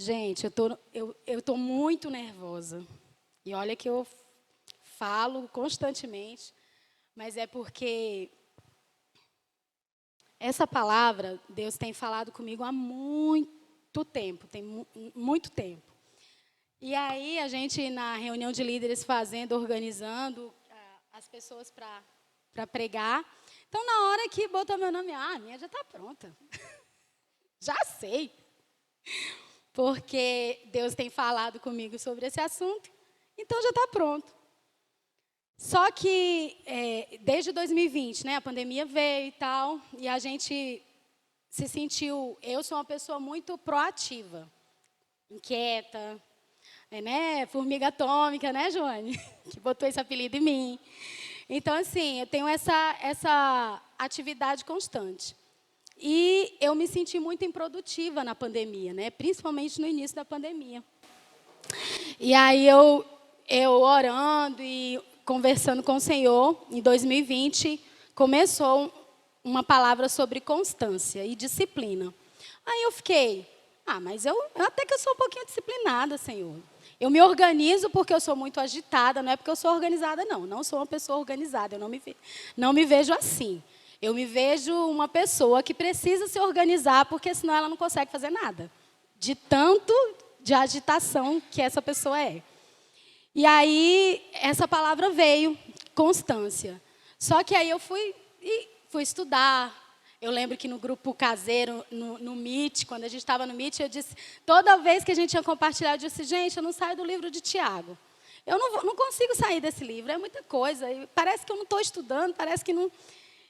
Gente, eu tô muito nervosa. E olha que eu falo constantemente, mas é porque essa palavra, Deus tem falado comigo há muito tempo, tem muito tempo. E aí, a gente, na reunião de líderes, organizando as pessoas para pregar. Então, na hora que botou meu nome, a minha já está pronta. Já sei. Porque Deus tem falado comigo sobre esse assunto, então já está pronto. Só que, desde 2020, né, a pandemia veio e tal, e a gente se sentiu... Eu sou uma pessoa muito proativa, inquieta, né, formiga atômica, né, Joane? Que botou esse apelido em mim. Então, assim, eu tenho essa atividade constante. E eu me senti muito improdutiva na pandemia, né? Principalmente no início da pandemia. E aí eu orando e conversando com o Senhor, em 2020, começou uma palavra sobre constância e disciplina. Aí eu fiquei, mas eu até que eu sou um pouquinho disciplinada, Senhor. Eu me organizo porque eu sou muito agitada, não é porque eu sou organizada, não. Não sou uma pessoa organizada, eu não me vejo assim. Eu me vejo uma pessoa que precisa se organizar, porque senão ela não consegue fazer nada. De tanto de agitação que essa pessoa é. E aí, essa palavra veio, constância. Só que aí eu fui estudar. Eu lembro que no grupo caseiro, no Meet, quando a gente estava no Meet, eu disse, toda vez que a gente ia compartilhar, eu disse, gente, eu não saio do livro de Tiago. Eu não consigo sair desse livro, é muita coisa. Parece que eu não estou estudando, parece que não...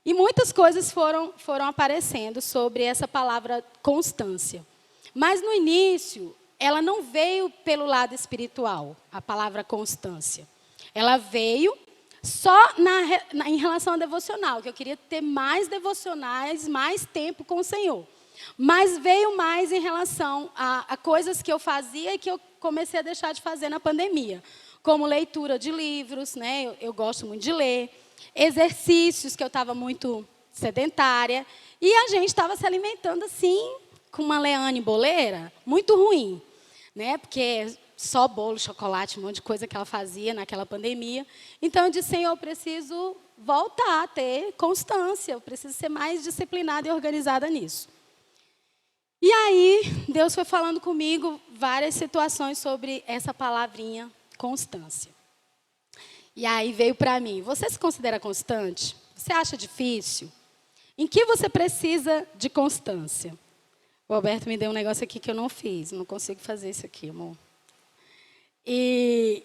E muitas coisas foram aparecendo sobre essa palavra constância. Mas, no início, ela não veio pelo lado espiritual, a palavra constância. Ela veio só em relação ao devocional, que eu queria ter mais devocionais, mais tempo com o Senhor. Mas veio mais em relação a coisas que eu fazia e que eu comecei a deixar de fazer na pandemia. Como leitura de livros, né? Eu gosto muito de ler. Exercícios, que eu estava muito sedentária. E a gente estava se alimentando assim, com uma Leane boleira, muito ruim. Né? Porque só bolo, chocolate, um monte de coisa que ela fazia naquela pandemia. Então, eu disse, Senhor, eu preciso voltar a ter constância. Eu preciso ser mais disciplinada e organizada nisso. E aí, Deus foi falando comigo várias situações sobre essa palavrinha, constância. E aí veio para mim, você se considera constante? Você acha difícil? Em que você precisa de constância? O Alberto me deu um negócio aqui que eu não fiz, não consigo fazer isso aqui, amor. E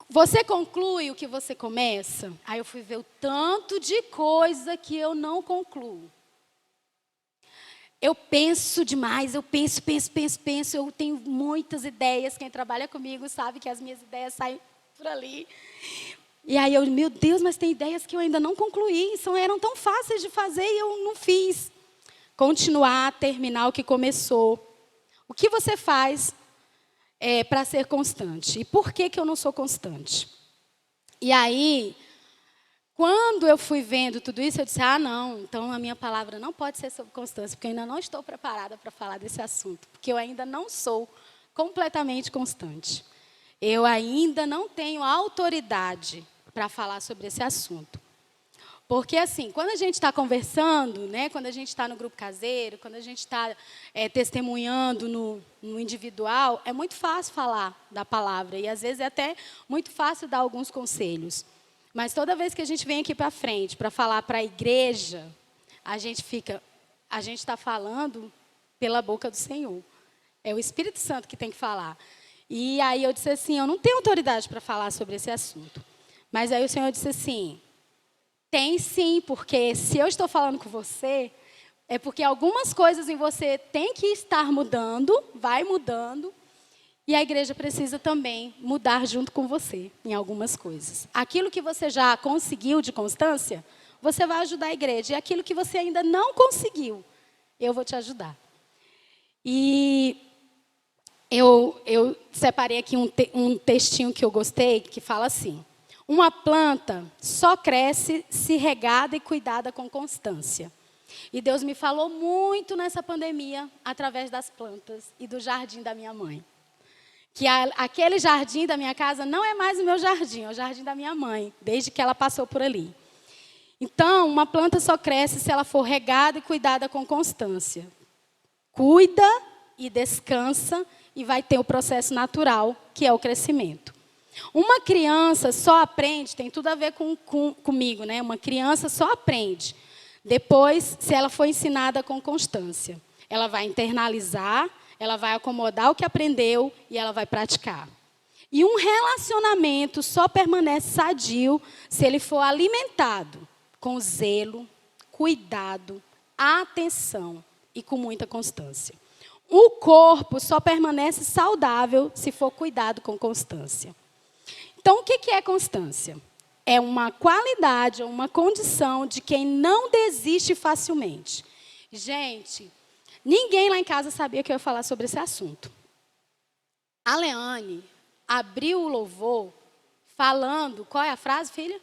você conclui o que você começa? Aí eu fui ver o tanto de coisa que eu não concluo. Eu penso demais, eu penso, eu tenho muitas ideias. Quem trabalha comigo sabe que as minhas ideias saem por ali. E aí eu, meu Deus, mas tem ideias que eu ainda não concluí, eram tão fáceis de fazer e eu não fiz. Continuar, terminar o que começou. O que você faz para ser constante? E por que eu não sou constante? E aí, quando eu fui vendo tudo isso, eu disse, não, então a minha palavra não pode ser sobre constância, porque eu ainda não estou preparada para falar desse assunto, porque eu ainda não sou completamente constante. Eu ainda não tenho autoridade para falar sobre esse assunto. Porque, assim, quando a gente está conversando, né, quando a gente está no grupo caseiro, quando a gente está testemunhando no individual, é muito fácil falar da palavra. E, às vezes, é até muito fácil dar alguns conselhos. Mas, toda vez que a gente vem aqui para frente para falar para a igreja, a gente está falando pela boca do Senhor. É o Espírito Santo que tem que falar. E aí eu disse assim, eu não tenho autoridade para falar sobre esse assunto. Mas aí o Senhor disse assim, tem sim, porque se eu estou falando com você, é porque algumas coisas em você tem que estar mudando, vai mudando, e a igreja precisa também mudar junto com você em algumas coisas. Aquilo que você já conseguiu de constância, você vai ajudar a igreja. E aquilo que você ainda não conseguiu, eu vou te ajudar. E eu separei aqui um textinho que eu gostei, que fala assim, uma planta só cresce se regada e cuidada com constância. E Deus me falou muito nessa pandemia através das plantas e do jardim da minha mãe. Que aquele jardim da minha casa não é mais o meu jardim, é o jardim da minha mãe, desde que ela passou por ali. Então, uma planta só cresce se ela for regada e cuidada com constância. Cuida e descansa e vai ter o processo natural, que é o crescimento. Uma criança só aprende, tem tudo a ver comigo, né? Uma criança só aprende depois se ela for ensinada com constância. Ela vai internalizar, ela vai acomodar o que aprendeu e ela vai praticar. E um relacionamento só permanece sadio se ele for alimentado com zelo, cuidado, atenção e com muita constância. O corpo só permanece saudável se for cuidado com constância. Então, o que é constância? É uma qualidade, uma condição de quem não desiste facilmente. Gente, ninguém lá em casa sabia que eu ia falar sobre esse assunto. A Leane abriu o louvor falando, qual é a frase, filha?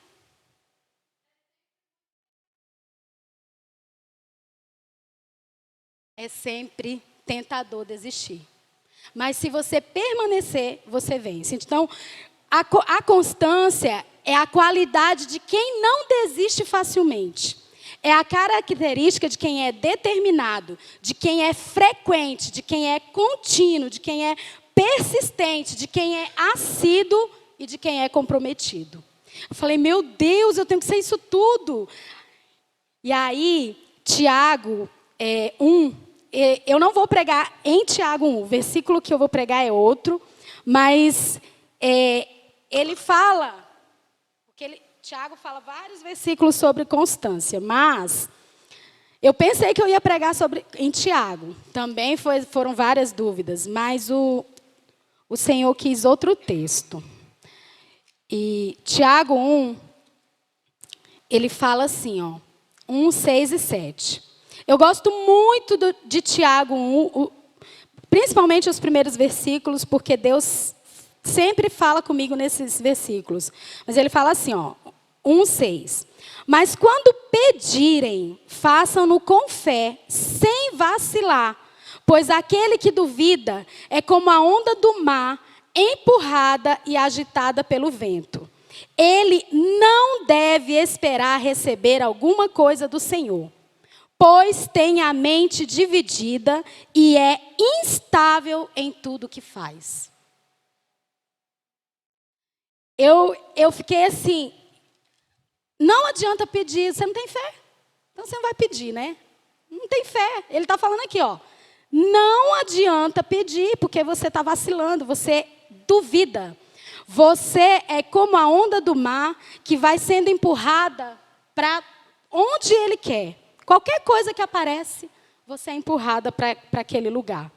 É sempre tentador desistir. Mas se você permanecer, você vence. Então, a constância é a qualidade de quem não desiste facilmente. É a característica de quem é determinado, de quem é frequente, de quem é contínuo, de quem é persistente, de quem é assíduo e de quem é comprometido. Eu falei, meu Deus, eu tenho que ser isso tudo. E aí, Tiago 1, eu não vou pregar em Tiago 1, o versículo que eu vou pregar é outro, mas ele fala, porque Tiago fala vários versículos sobre constância, mas eu pensei que eu ia pregar em Tiago, também foram várias dúvidas, mas o Senhor quis outro texto. E Tiago 1, ele fala assim, 1, 6 e 7. Eu gosto muito de Tiago 1, principalmente os primeiros versículos, porque Deus sempre fala comigo nesses versículos. Mas ele fala assim, 1, 6. Mas quando pedirem, façam-no com fé, sem vacilar, pois aquele que duvida é como a onda do mar, empurrada e agitada pelo vento. Ele não deve esperar receber alguma coisa do Senhor, pois tem a mente dividida e é instável em tudo que faz. Eu fiquei assim, não adianta pedir, você não tem fé. Então você não vai pedir, né? Não tem fé. Ele está falando aqui, não adianta pedir, porque você está vacilando, você duvida. Você é como a onda do mar que vai sendo empurrada para onde ele quer. Qualquer coisa que aparece, você é empurrada para aquele lugar.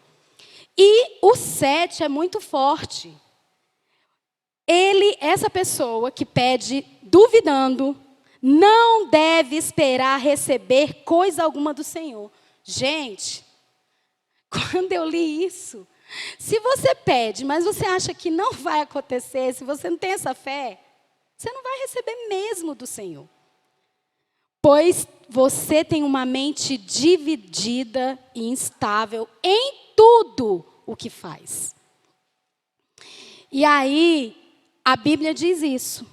E o 7 é muito forte. Essa pessoa que pede duvidando, não deve esperar receber coisa alguma do Senhor. Gente, quando eu li isso, se você pede, mas você acha que não vai acontecer, se você não tem essa fé, você não vai receber mesmo do Senhor. Pois você tem uma mente dividida e instável em tudo o que faz. E aí, a Bíblia diz isso.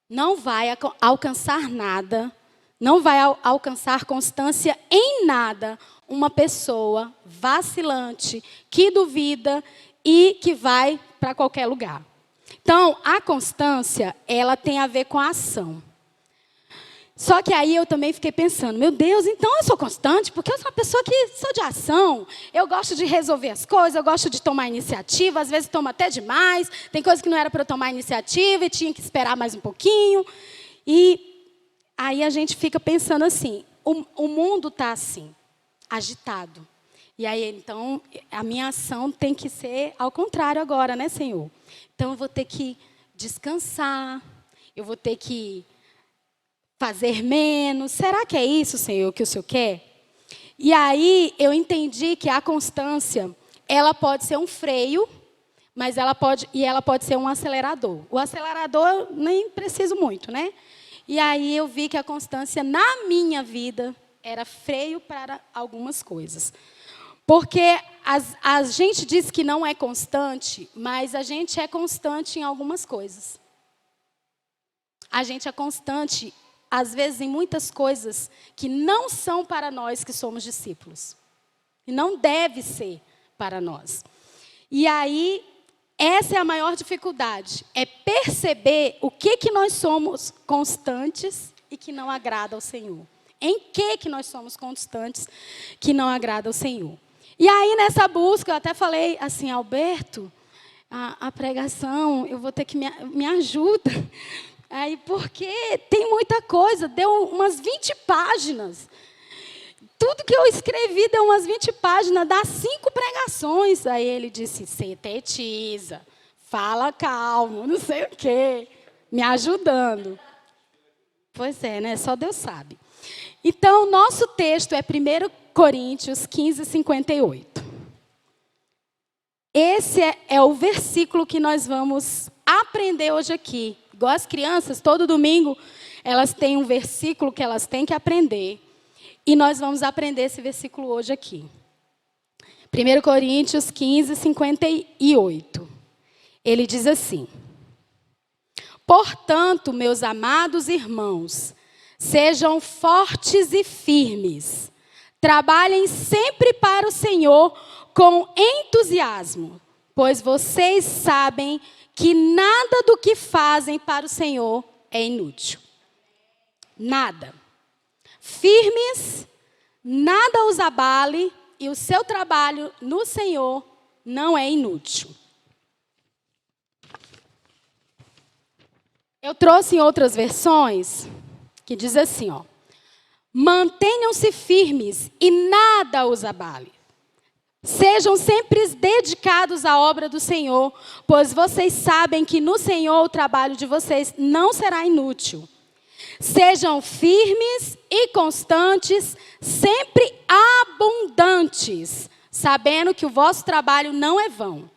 Não vai alcançar nada, não vai alcançar constância em nada uma pessoa vacilante, que duvida e que vai para qualquer lugar. Então, a constância, ela tem a ver com a ação. Só que aí eu também fiquei pensando, meu Deus, então eu sou constante, porque eu sou uma pessoa que sou de ação, eu gosto de resolver as coisas, eu gosto de tomar iniciativa, às vezes tomo até demais, tem coisas que não era para eu tomar iniciativa e tinha que esperar mais um pouquinho. E aí a gente fica pensando assim, o mundo está assim, agitado. E aí, então, a minha ação tem que ser ao contrário agora, né, Senhor? Então, eu vou ter que descansar, eu vou ter que fazer menos. Será que é isso, Senhor, que o Senhor quer? E aí eu entendi que a constância, ela pode ser um freio, mas ela pode ser um acelerador. O acelerador eu nem preciso muito, né? E aí eu vi que a constância na minha vida era freio para algumas coisas. Porque a gente diz que não é constante, mas a gente é constante em algumas coisas. A gente é constante, às vezes, em muitas coisas que não são para nós que somos discípulos. E não deve ser para nós. E aí, essa é a maior dificuldade. É perceber o que nós somos constantes e que não agrada ao Senhor. Em que nós somos constantes que não agrada ao Senhor. E aí, nessa busca, eu até falei assim, Alberto, a pregação, eu vou ter que me ajuda. Aí, porque tem muita coisa, deu umas 20 páginas. Tudo que eu escrevi deu umas 20 páginas, dá 5 pregações. Aí ele disse, sintetiza, fala calmo, não sei o quê, me ajudando. Pois é, né? Só Deus sabe. Então, nosso texto é 1 Coríntios 15, 58. Esse é o versículo que nós vamos aprender hoje aqui. Igual as crianças, todo domingo, elas têm um versículo que elas têm que aprender. E nós vamos aprender esse versículo hoje aqui. 1 Coríntios 15, 58. Ele diz assim: portanto, meus amados irmãos, sejam fortes e firmes. Trabalhem sempre para o Senhor com entusiasmo, pois vocês sabem que nada do que fazem para o Senhor é inútil. Nada. Firmes, nada os abale, e o seu trabalho no Senhor não é inútil. Eu trouxe em outras versões que diz assim, ó: mantenham-se firmes e nada os abale. Sejam sempre dedicados à obra do Senhor, pois vocês sabem que no Senhor o trabalho de vocês não será inútil. Sejam firmes e constantes, sempre abundantes, sabendo que o vosso trabalho não é vão.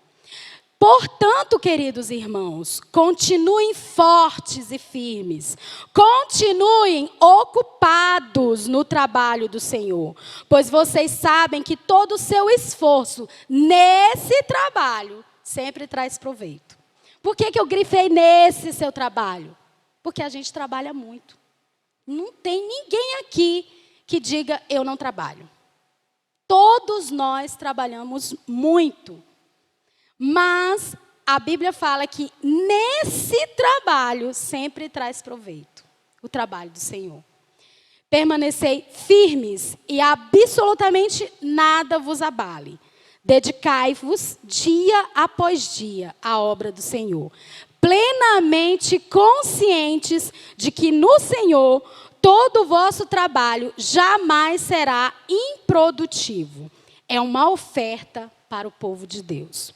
Portanto, queridos irmãos, continuem fortes e firmes. Continuem ocupados no trabalho do Senhor, pois vocês sabem que todo o seu esforço nesse trabalho sempre traz proveito. Por que eu grifei nesse seu trabalho? Porque a gente trabalha muito. Não tem ninguém aqui que diga eu não trabalho. Todos nós trabalhamos muito. Mas a Bíblia fala que nesse trabalho sempre traz proveito. O trabalho do Senhor. Permanecei firmes e absolutamente nada vos abale. Dedicai-vos dia após dia à obra do Senhor. Plenamente conscientes de que no Senhor todo o vosso trabalho jamais será improdutivo. É uma oferta para o povo de Deus.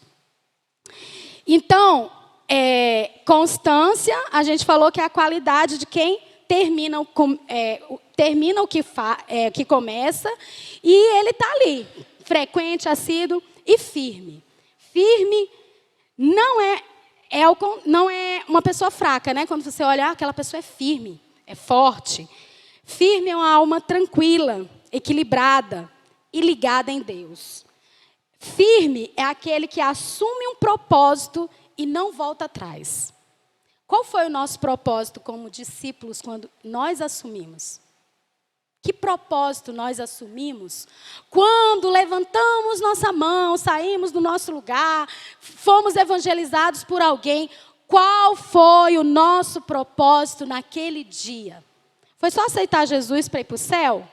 Então, constância, a gente falou que é a qualidade de quem termina o que começa, e ele está ali, frequente, assíduo e firme. Firme não é uma pessoa fraca, né? Quando você olha, aquela pessoa é firme, é forte. Firme é uma alma tranquila, equilibrada e ligada em Deus. Firme é aquele que assume um propósito e não volta atrás. Qual foi o nosso propósito como discípulos quando nós assumimos? Que propósito nós assumimos quando levantamos nossa mão, saímos do nosso lugar, fomos evangelizados por alguém? Qual foi o nosso propósito naquele dia? Foi só aceitar Jesus para ir para o céu?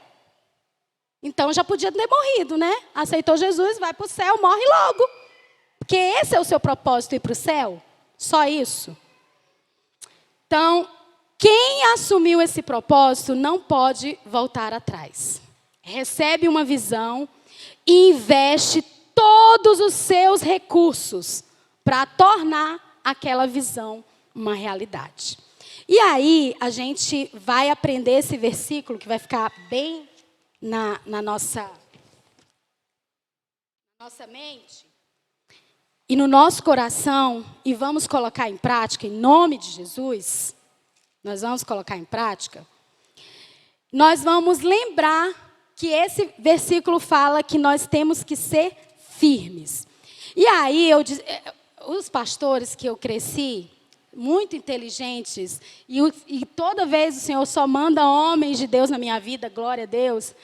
Então já podia ter morrido, né? Aceitou Jesus, vai para o céu, morre logo. Porque esse é o seu propósito, ir para o céu? Só isso? Então, quem assumiu esse propósito não pode voltar atrás. Recebe uma visão e investe todos os seus recursos para tornar aquela visão uma realidade. E aí, a gente vai aprender esse versículo que vai ficar bem na nossa mente e no nosso coração, e vamos colocar em prática, em nome de Jesus, nós vamos colocar em prática. Nós vamos lembrar que esse versículo fala que nós temos que ser firmes. E aí, os pastores que eu cresci, muito inteligentes, e toda vez o Senhor só manda homens de Deus na minha vida, glória a Deus.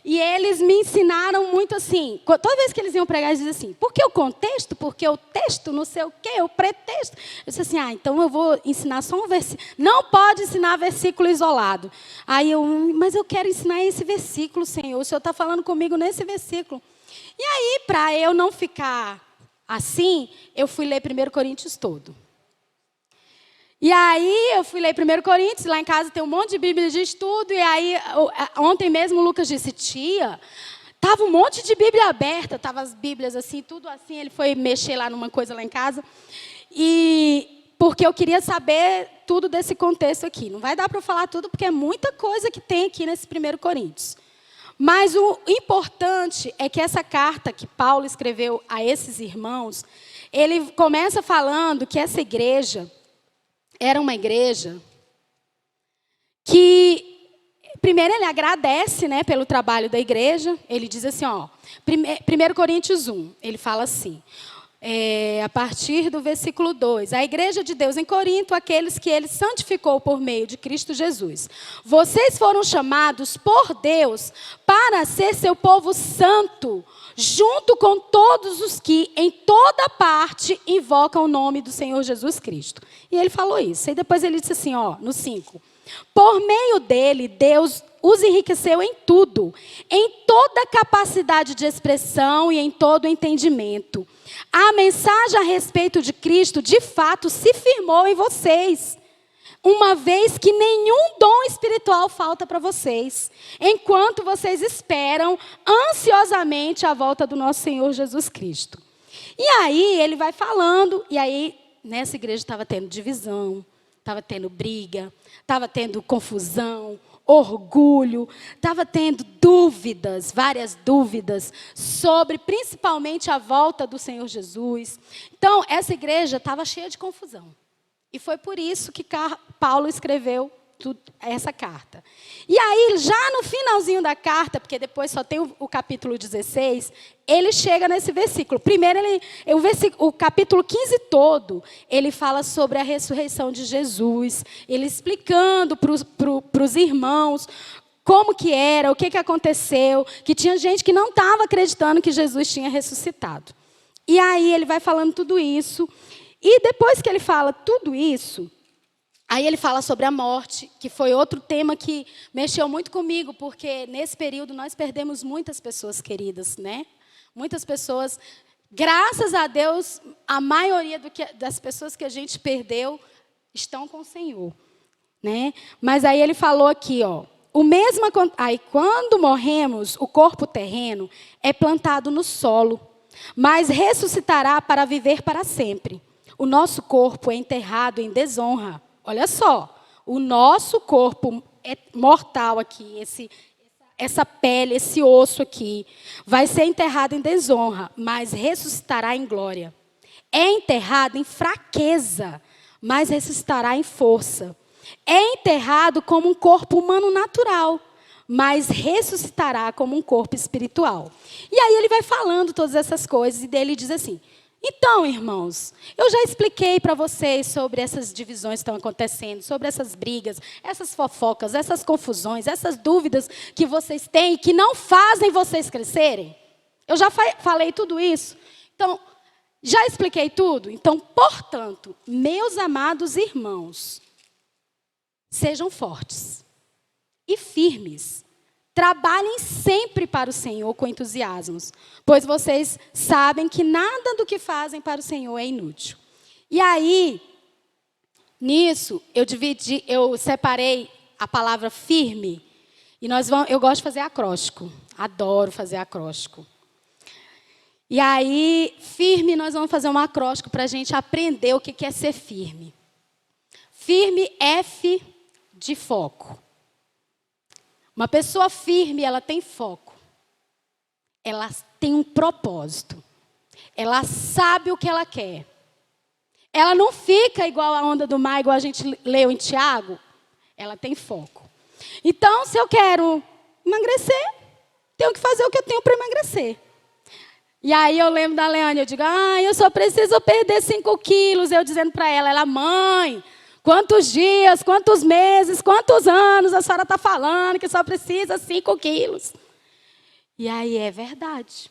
E eles me ensinaram muito assim, toda vez que eles iam pregar, eles diziam assim, porque o contexto, porque o texto, não sei o quê, o pretexto. Eu disse assim, então eu vou ensinar só um versículo. Não pode ensinar versículo isolado. Aí mas eu quero ensinar esse versículo, Senhor. O Senhor está falando comigo nesse versículo. E aí, para eu não ficar assim, eu fui ler 1 Coríntios todo. E aí, eu fui ler 1 Coríntios, lá em casa tem um monte de Bíblia de estudo, e aí, ontem mesmo o Lucas disse, tia, estava um monte de Bíblia aberta, estava as Bíblias assim, tudo assim, ele foi mexer lá numa coisa lá em casa, e porque eu queria saber tudo desse contexto aqui. Não vai dar para eu falar tudo, porque é muita coisa que tem aqui nesse 1 Coríntios. Mas o importante é que essa carta que Paulo escreveu a esses irmãos, ele começa falando que essa igreja era uma igreja que, primeiro, ele agradece, né, pelo trabalho da igreja. Ele diz assim, 1 Coríntios 1, ele fala assim, a partir do versículo 2. A igreja de Deus em Corinto, aqueles que ele santificou por meio de Cristo Jesus. Vocês foram chamados por Deus para ser seu povo santo, junto com todos os que em toda parte invocam o nome do Senhor Jesus Cristo. E ele falou isso. E depois ele disse assim, no 5. Por meio dele, Deus os enriqueceu em tudo, em toda capacidade de expressão e em todo entendimento. A mensagem a respeito de Cristo, de fato, se firmou em vocês, uma vez que nenhum dom espiritual falta para vocês, enquanto vocês esperam ansiosamente a volta do nosso Senhor Jesus Cristo. E aí ele vai falando, e aí nessa igreja estava tendo divisão, estava tendo briga, estava tendo confusão, orgulho, estava tendo dúvidas, várias dúvidas, sobre principalmente a volta do Senhor Jesus. Então, essa igreja estava cheia de confusão. E foi por isso que Paulo escreveu essa carta. E aí, já no finalzinho da carta, porque depois só tem o capítulo 16, ele chega nesse versículo. Primeiro, o capítulo 15 todo, ele fala sobre a ressurreição de Jesus, ele explicando para os irmãos como que era, o que aconteceu, que tinha gente que não estava acreditando que Jesus tinha ressuscitado. E aí ele vai falando tudo isso. E depois que ele fala tudo isso, aí ele fala sobre a morte, que foi outro tema que mexeu muito comigo, porque nesse período nós perdemos muitas pessoas queridas, né? Muitas pessoas, graças a Deus, a maioria das pessoas que a gente perdeu estão com o Senhor, né? Mas aí ele falou aqui, aí quando morremos, o corpo terreno é plantado no solo, mas ressuscitará para viver para sempre. O nosso corpo é enterrado em desonra. Olha só, o nosso corpo é mortal aqui, essa pele, esse osso aqui, vai ser enterrado em desonra, mas ressuscitará em glória. É enterrado em fraqueza, mas ressuscitará em força. É enterrado como um corpo humano natural, mas ressuscitará como um corpo espiritual. E aí ele vai falando todas essas coisas, e dele diz assim, então, irmãos, eu já expliquei para vocês sobre essas divisões que estão acontecendo, sobre essas brigas, essas fofocas, essas confusões, essas dúvidas que vocês têm e que não fazem vocês crescerem. Eu já falei tudo isso. Então, já expliquei tudo? Então, portanto, meus amados irmãos, sejam fortes e firmes. Trabalhem sempre para o Senhor com entusiasmo, pois vocês sabem que nada do que fazem para o Senhor é inútil. E aí, nisso, eu separei a palavra firme, e eu gosto de fazer acróstico, adoro fazer acróstico. E aí, firme, nós vamos fazer um acróstico para a gente aprender o que é ser firme. Firme, F de foco. Uma pessoa firme, ela tem foco. Ela tem um propósito. Ela sabe o que ela quer. Ela não fica igual a onda do mar, igual a gente leu em Tiago. Ela tem foco. Então, se eu quero emagrecer, Tenho que fazer o que eu tenho para emagrecer. E aí eu lembro da Leane, eu digo, eu só preciso perder 5 quilos. Eu dizendo para ela, mãe, quantos dias, quantos meses, quantos anos a senhora está falando que só precisa 5 quilos? E aí é verdade.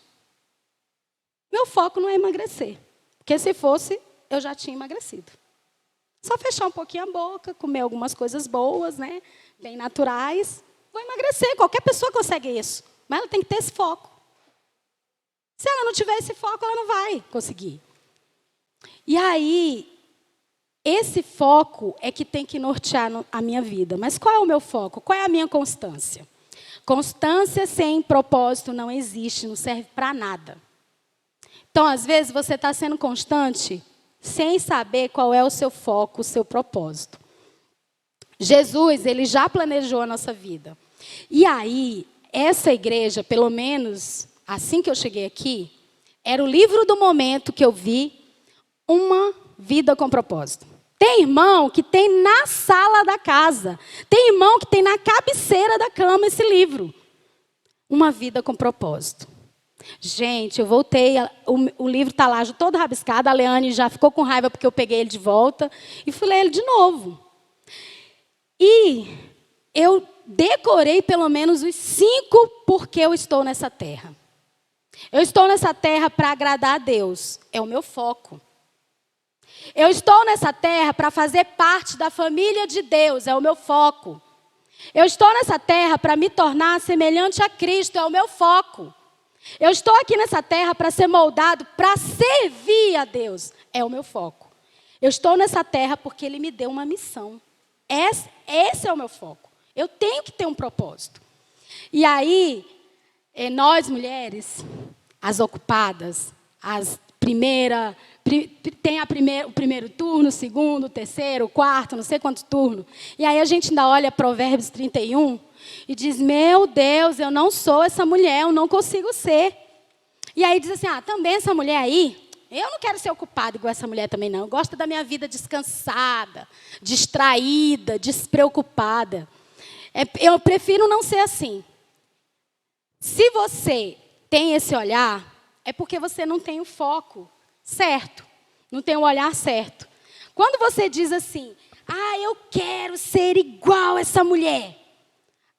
Meu foco não é emagrecer. Porque se fosse, eu já tinha emagrecido. Só fechar um pouquinho a boca, comer algumas coisas boas, né? Bem naturais. Vou emagrecer, qualquer pessoa consegue isso. Mas ela tem que ter esse foco. Se ela não tiver esse foco, ela não vai conseguir. E aí, esse foco é que tem que nortear a minha vida. Mas qual é o meu foco? Qual é a minha constância? Constância sem propósito não existe, não serve para nada. Então, às vezes, você está sendo constante sem saber qual é o seu foco, o seu propósito. Jesus, ele já planejou a nossa vida. E aí, essa igreja, pelo menos assim que eu cheguei aqui, era o livro do momento que eu vi uma vida com propósito. Tem irmão que tem na sala da casa. Tem irmão que tem na cabeceira da cama esse livro. Uma vida com propósito. Gente, eu voltei, o livro está lá todo rabiscado, a Leane já ficou com raiva porque eu peguei ele de volta e fui ler ele de novo. E eu decorei pelo menos os 5 porque eu estou nessa terra. Eu estou nessa terra para agradar a Deus, é o meu foco. Eu estou nessa terra para fazer parte da família de Deus, é o meu foco. Eu estou nessa terra para me tornar semelhante a Cristo, é o meu foco. Eu estou aqui nessa terra para ser moldado, para servir a Deus, é o meu foco. Eu estou nessa terra porque Ele me deu uma missão. Esse é o meu foco. Eu tenho que ter um propósito. E aí, nós mulheres, as ocupadas, as primeiras, tem o primeiro turno, o segundo, o terceiro, o quarto, não sei quanto turno. E aí a gente ainda olha Provérbios 31 e diz, meu Deus, eu não sou essa mulher, eu não consigo ser. E aí diz assim, também essa mulher aí, eu não quero ser ocupada igual essa mulher também não. Eu gosto da minha vida descansada, distraída, despreocupada. Eu prefiro não ser assim. Se você tem esse olhar, é porque você não tem o foco certo, não tem o olhar certo. Quando você diz assim, eu quero ser igual essa mulher,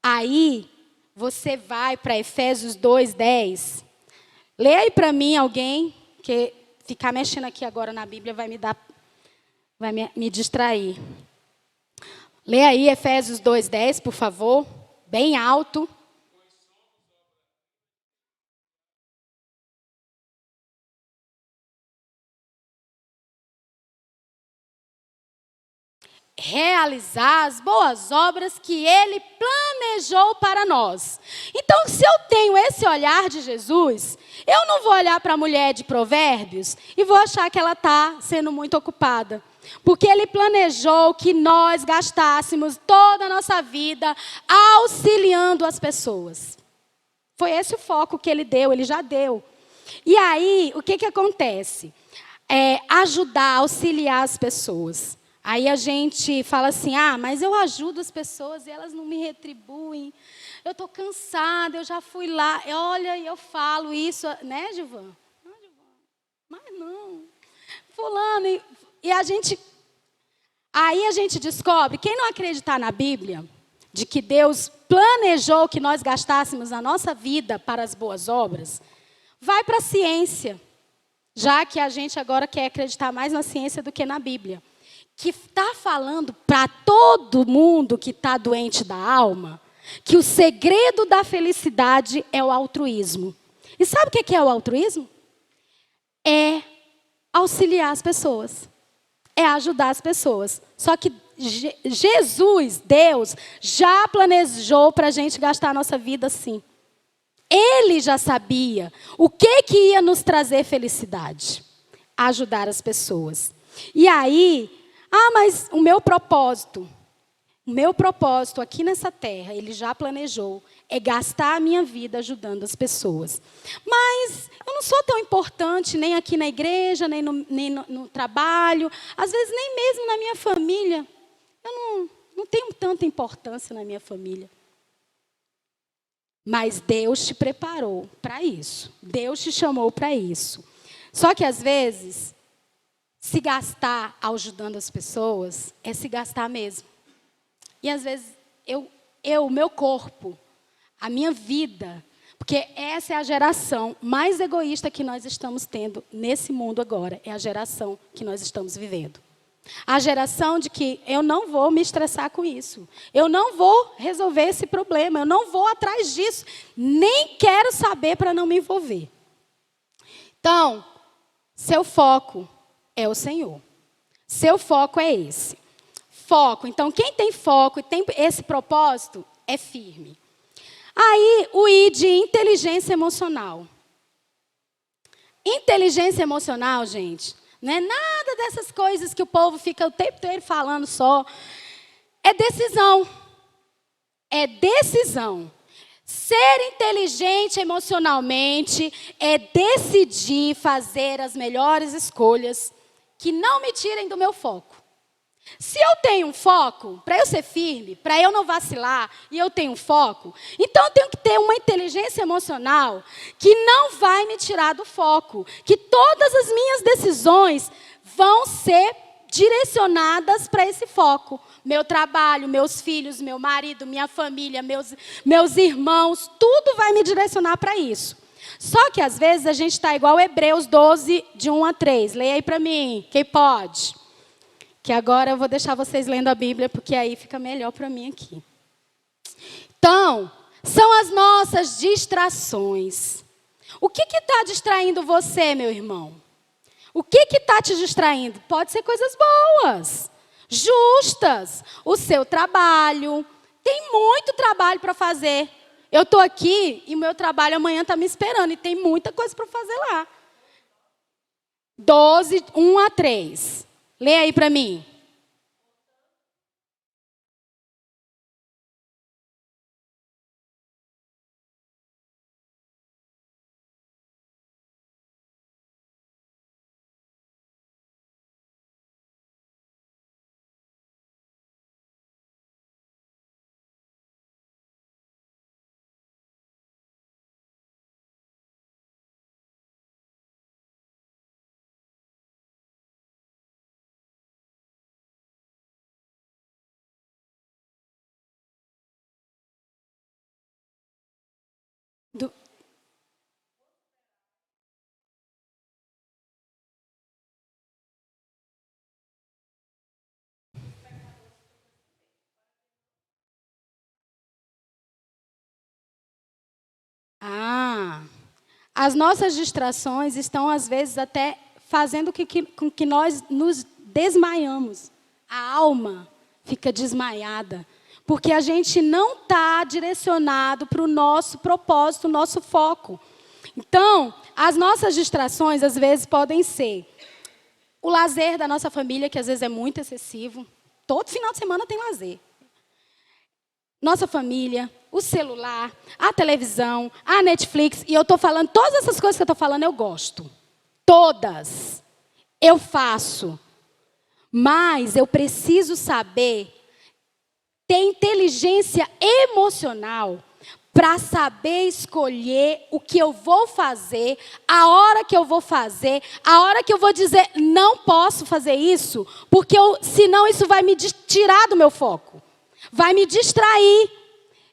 aí você vai para Efésios 2:10. Lê aí para mim alguém, que ficar mexendo aqui agora na Bíblia vai me distrair. Lê aí Efésios 2:10, por favor, bem alto. Realizar as boas obras que Ele planejou para nós. Então, se eu tenho esse olhar de Jesus, eu não vou olhar para a mulher de Provérbios e vou achar que ela está sendo muito ocupada. Porque Ele planejou que nós gastássemos toda a nossa vida auxiliando as pessoas. Foi esse o foco que Ele deu, Ele já deu. E aí, o que acontece? Ajudar, auxiliar as pessoas. Aí a gente fala assim, mas eu ajudo as pessoas e elas não me retribuem. Eu estou cansada, eu já fui lá. Olha, eu falo isso, né, Divan? Mas não. Fulano. Aí a gente descobre, quem não acreditar na Bíblia, de que Deus planejou que nós gastássemos a nossa vida para as boas obras, vai para a ciência. Já que a gente agora quer acreditar mais na ciência do que na Bíblia. Que está falando para todo mundo que está doente da alma, que o segredo da felicidade é o altruísmo. E sabe o que é o altruísmo? É auxiliar as pessoas. É ajudar as pessoas. Só que Jesus, Deus, já planejou para a gente gastar a nossa vida assim. Ele já sabia o que ia nos trazer felicidade. Ajudar as pessoas. E aí... mas o meu propósito aqui nessa terra, Ele já planejou, é gastar a minha vida ajudando as pessoas. Mas eu não sou tão importante, nem aqui na igreja, nem no trabalho, às vezes nem mesmo na minha família. Eu não tenho tanta importância na minha família. Mas Deus te preparou para isso. Deus te chamou para isso. Só que, às vezes, se gastar ajudando as pessoas é se gastar mesmo. E, às vezes, o meu corpo, a minha vida, porque essa é a geração mais egoísta que nós estamos tendo nesse mundo agora. É a geração que nós estamos vivendo. A geração de que eu não vou me estressar com isso. Eu não vou resolver esse problema. Eu não vou atrás disso. Nem quero saber para não me envolver. Então, seu foco é o Senhor. Seu foco é esse. Foco. Então, quem tem foco e tem esse propósito é firme. Aí, o I de inteligência emocional. Inteligência emocional, gente, não é nada dessas coisas que o povo fica o tempo inteiro falando só. É decisão. É decisão. Ser inteligente emocionalmente é decidir fazer as melhores escolhas que não me tirem do meu foco. Se eu tenho um foco, para eu ser firme, para eu não vacilar, e eu tenho um foco, então eu tenho que ter uma inteligência emocional que não vai me tirar do foco. Que todas as minhas decisões vão ser direcionadas para esse foco. Meu trabalho, meus filhos, meu marido, minha família, meus irmãos, tudo vai me direcionar para isso. Só que às vezes a gente está igual Hebreus 12, de 1 a 3. Leia aí para mim, quem pode? Que agora eu vou deixar vocês lendo a Bíblia, porque aí fica melhor para mim aqui. Então, são as nossas distrações. O que está distraindo você, meu irmão? O que está te distraindo? Pode ser coisas boas, justas. O seu trabalho. Tem muito trabalho para fazer. Eu estou aqui e o meu trabalho amanhã está me esperando. E tem muita coisa para fazer lá. 12, 1 a 3. Lê aí para mim. As nossas distrações estão, às vezes, até fazendo com que nós nos desmaiamos. A alma fica desmaiada, porque a gente não está direcionado para o nosso propósito, o nosso foco. Então, as nossas distrações, às vezes, podem ser o lazer da nossa família, que às vezes é muito excessivo. Todo final de semana tem lazer. Nossa família, o celular, a televisão, a Netflix. E eu estou falando, todas essas coisas que eu estou falando, eu gosto. Todas. Eu faço. Mas eu preciso saber ter inteligência emocional para saber escolher o que eu vou fazer, a hora que eu vou fazer, a hora que eu vou dizer, não posso fazer isso, porque senão isso vai me tirar do meu foco. Vai me distrair.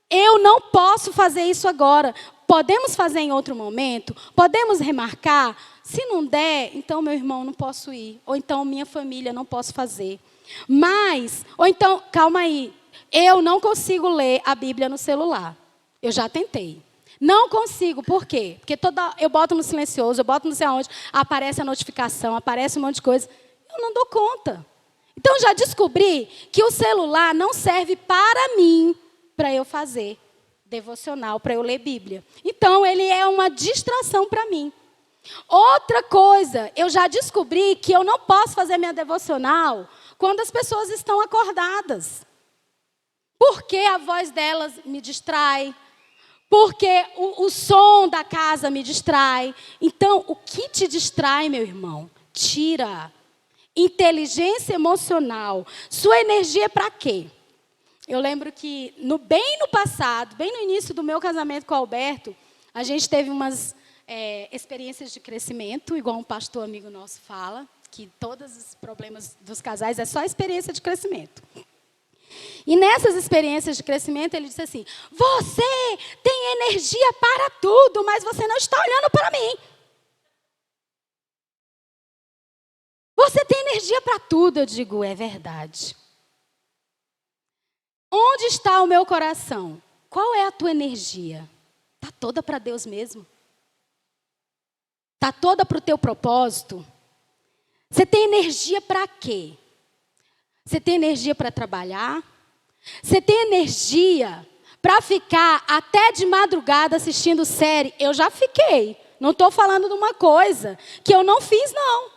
Eu não posso fazer isso agora. Podemos fazer em outro momento? Podemos remarcar? Se não der, então, meu irmão, não posso ir. Ou então, minha família, não posso fazer. Mas, ou então, calma aí. Eu não consigo ler a Bíblia no celular. Eu já tentei. Não consigo. Por quê? Porque eu boto no silencioso, eu boto não sei aonde, aparece a notificação, aparece um monte de coisa. Eu não dou conta. Então, já descobri que o celular não serve para mim, para eu fazer devocional, para eu ler Bíblia. Então, ele é uma distração para mim. Outra coisa, eu já descobri que eu não posso fazer minha devocional quando as pessoas estão acordadas. Porque a voz delas me distrai, porque o som da casa me distrai. Então, o que te distrai, meu irmão? Tira. Inteligência emocional. Sua energia é para quê? Eu lembro que bem no passado, bem no início do meu casamento com o Alberto, a gente teve umas experiências de crescimento, igual um pastor amigo nosso fala, que todos os problemas dos casais é só experiência de crescimento. E nessas experiências de crescimento, ele disse assim: você tem energia para tudo, mas você não está olhando para mim. Você tem energia para tudo. Eu digo, é verdade. Onde está o meu coração? Qual é a tua energia? Está toda para Deus mesmo? Está toda para o teu propósito? Você tem energia para quê? Você tem energia para trabalhar? Você tem energia para ficar até de madrugada assistindo série? Eu já fiquei. Não estou falando de uma coisa que eu não fiz, não.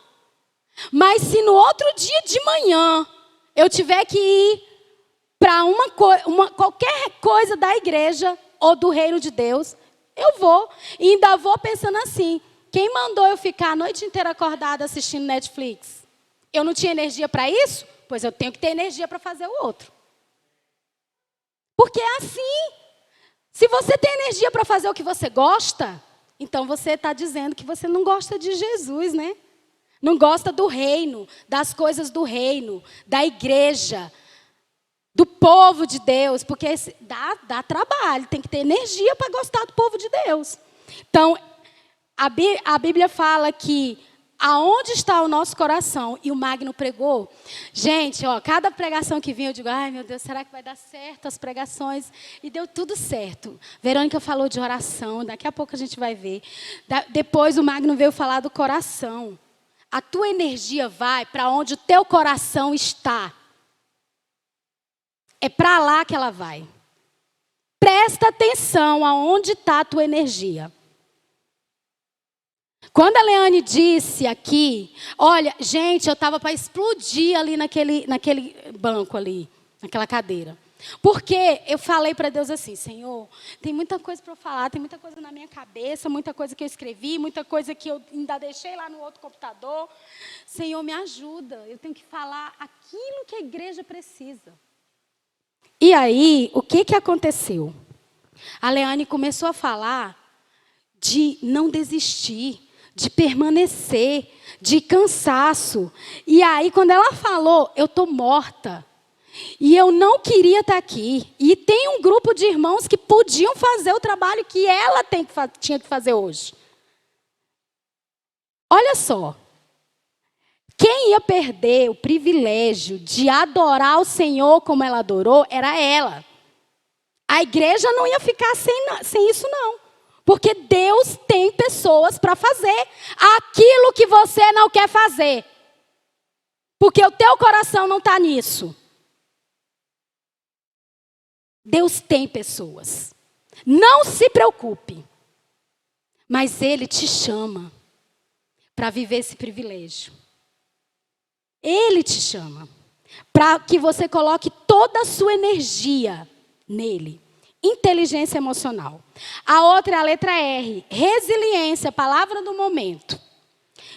Mas se no outro dia de manhã eu tiver que ir para qualquer coisa da igreja ou do reino de Deus, eu vou. E ainda vou pensando assim: quem mandou eu ficar a noite inteira acordada assistindo Netflix? Eu não tinha energia para isso? Pois eu tenho que ter energia para fazer o outro. Porque é assim. Se você tem energia para fazer o que você gosta, então você está dizendo que você não gosta de Jesus, né? Não gosta do reino, das coisas do reino, da igreja, do povo de Deus. Porque dá trabalho, tem que ter energia para gostar do povo de Deus. Então, a Bíblia fala que aonde está o nosso coração? E o Magno pregou. Gente, cada pregação que vinha, eu digo, ai meu Deus, será que vai dar certo as pregações? E deu tudo certo. Verônica falou de oração, daqui a pouco a gente vai ver. Depois o Magno veio falar do coração. A tua energia vai para onde o teu coração está. É para lá que ela vai. Presta atenção aonde está a tua energia. Quando a Leane disse aqui, olha, gente, eu estava para explodir ali naquele banco ali, naquela cadeira. Porque eu falei para Deus assim: Senhor, tem muita coisa para eu falar, tem muita coisa na minha cabeça, muita coisa que eu escrevi, muita coisa que eu ainda deixei lá no outro computador. Senhor, me ajuda, eu tenho que falar aquilo que a igreja precisa. E aí, o que aconteceu? A Leane começou a falar de não desistir, de permanecer, de cansaço. E aí, quando ela falou, eu estou morta. E eu não queria estar aqui. E tem um grupo de irmãos que podiam fazer o trabalho que ela tinha que fazer hoje. Olha só. Quem ia perder o privilégio de adorar o Senhor como ela adorou, era ela. A igreja não ia ficar sem isso, não. Porque Deus tem pessoas para fazer aquilo que você não quer fazer. Porque o teu coração não está nisso. Deus tem pessoas. Não se preocupe. Mas Ele te chama para viver esse privilégio. Ele te chama para que você coloque toda a sua energia nele. Inteligência emocional. A outra é a letra R. Resiliência, palavra do momento.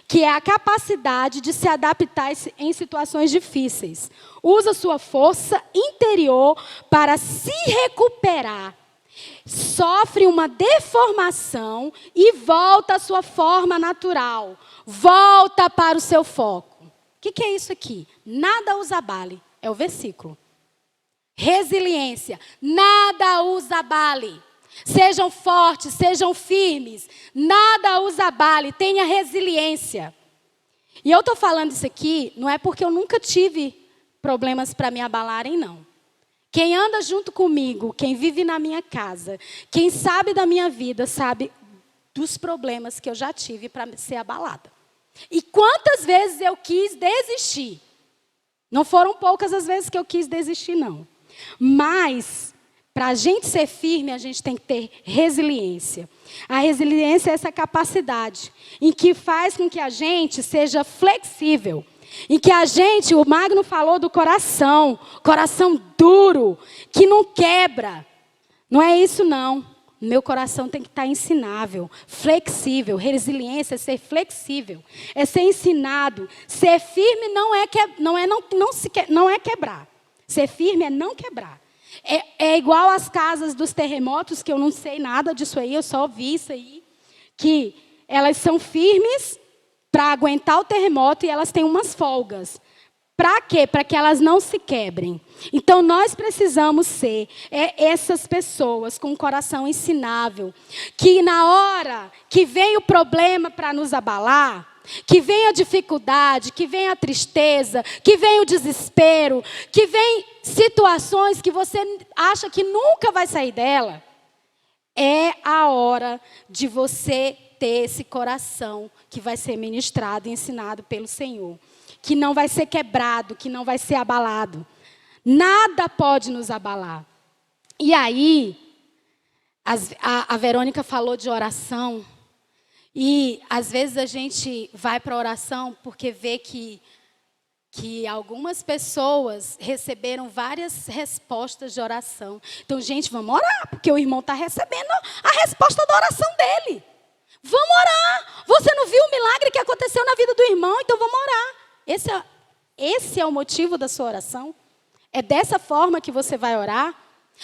Que é a capacidade de se adaptar em situações difíceis. Usa sua força interior para se recuperar. Sofre uma deformação e volta à sua forma natural. Volta para o seu foco. O que é isso aqui? Nada os abale. É o versículo. Resiliência. Nada os abale. Sejam fortes, sejam firmes. Nada os abale. Tenha resiliência. E eu estou falando isso aqui, não é porque eu nunca tive problemas para me abalarem, não. Quem anda junto comigo, quem vive na minha casa, quem sabe da minha vida, sabe dos problemas que eu já tive para ser abalada. E quantas vezes eu quis desistir. Não foram poucas as vezes que eu quis desistir, não. Mas, para a gente ser firme, a gente tem que ter resiliência. A resiliência é essa capacidade em que faz com que a gente seja flexível. Em que a gente, o Magno falou do coração duro, que não quebra. Não é isso, não. Meu coração tem que estar ensinável, flexível. Resiliência é ser flexível, é ser ensinado. Ser firme não é quebrar. Ser firme é não quebrar. É igual às casas dos terremotos, que eu não sei nada disso aí, eu só vi isso aí. Que elas são firmes para aguentar o terremoto e elas têm umas folgas. Para quê? Para que elas não se quebrem. Então, nós precisamos ser essas pessoas com um coração ensinável, que na hora que vem o problema para nos abalar, que vem a dificuldade, que vem a tristeza, que vem o desespero, que vem situações que você acha que nunca vai sair dela, é a hora de você ter esse coração que vai ser ministrado e ensinado pelo Senhor. Que não vai ser quebrado, que não vai ser abalado. Nada pode nos abalar. E aí, a Verônica falou de oração. E às vezes a gente vai para a oração porque vê que algumas pessoas receberam várias respostas de oração. Então, gente, vamos orar, porque o irmão está recebendo a resposta da oração dele. Vamos orar. Você não viu o milagre que aconteceu na vida do irmão? Então vamos orar. Esse é o motivo da sua oração? É dessa forma que você vai orar?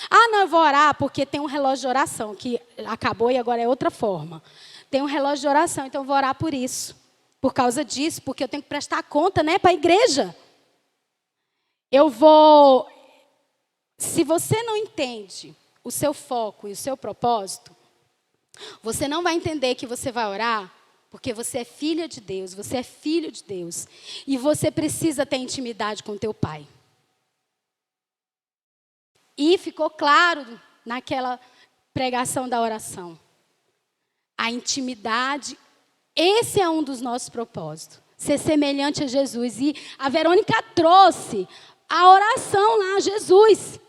Ah, não, eu vou orar porque tem um relógio de oração, que acabou e agora é outra forma. Tem um relógio de oração, então eu vou orar por isso. Por causa disso, porque eu tenho que prestar conta, né, para a igreja. Se você não entende o seu foco e o seu propósito, você não vai entender que você vai orar, porque você é filha de Deus, você é filho de Deus. E você precisa ter intimidade com teu pai. E ficou claro naquela pregação da oração. A intimidade, esse é um dos nossos propósitos. Ser semelhante a Jesus. E a Verônica trouxe a oração lá, Jesus.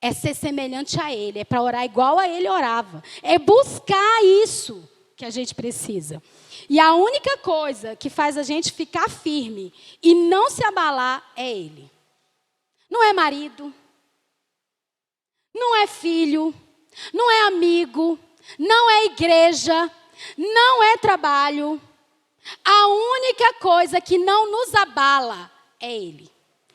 É ser semelhante a Ele, é para orar igual a Ele orava. É buscar isso que a gente precisa. E a única coisa que faz a gente ficar firme e não se abalar é Ele. Não é marido, não é filho, não é amigo, não é igreja, não é trabalho. A única coisa que não nos abala é Ele.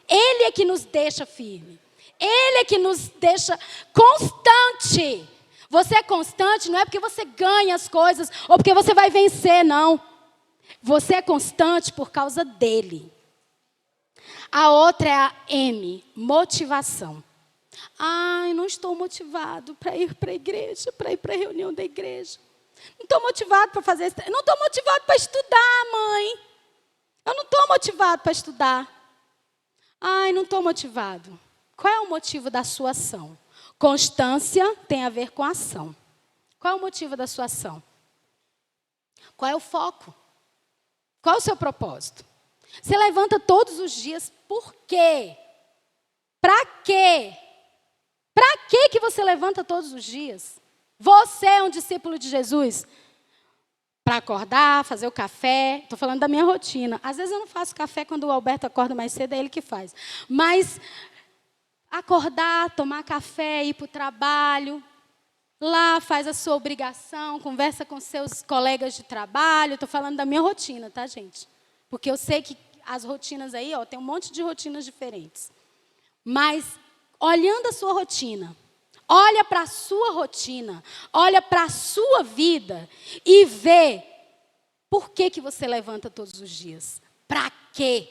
Ele é que nos deixa firme. Ele é que nos deixa constante. Você é constante não é porque você ganha as coisas ou porque você vai vencer, não. Você é constante por causa dele. A outra é a M, motivação. Ai, não estou motivado para ir para a igreja, para ir para a reunião da igreja. Não estou motivado para fazer isso. Não estou motivado para estudar, mãe. Eu não estou motivado para estudar. Ai, não estou motivado. Qual é o motivo da sua ação? Constância tem a ver com ação. Qual é o motivo da sua ação? Qual é o foco? Qual é o seu propósito? Você levanta todos os dias, por quê? Para quê? Para que você levanta todos os dias? Você é um discípulo de Jesus? Para acordar, fazer o café. Estou falando da minha rotina. Às vezes eu não faço café quando o Alberto acorda mais cedo, é ele que faz. Mas acordar, tomar café, ir para o trabalho, lá faz a sua obrigação, conversa com seus colegas de trabalho. Estou falando da minha rotina, tá, gente? Porque eu sei que as rotinas aí, ó, tem um monte de rotinas diferentes. Mas, olhando a sua rotina, olha para a sua rotina, olha para a sua vida e vê por que você levanta todos os dias. Para quê?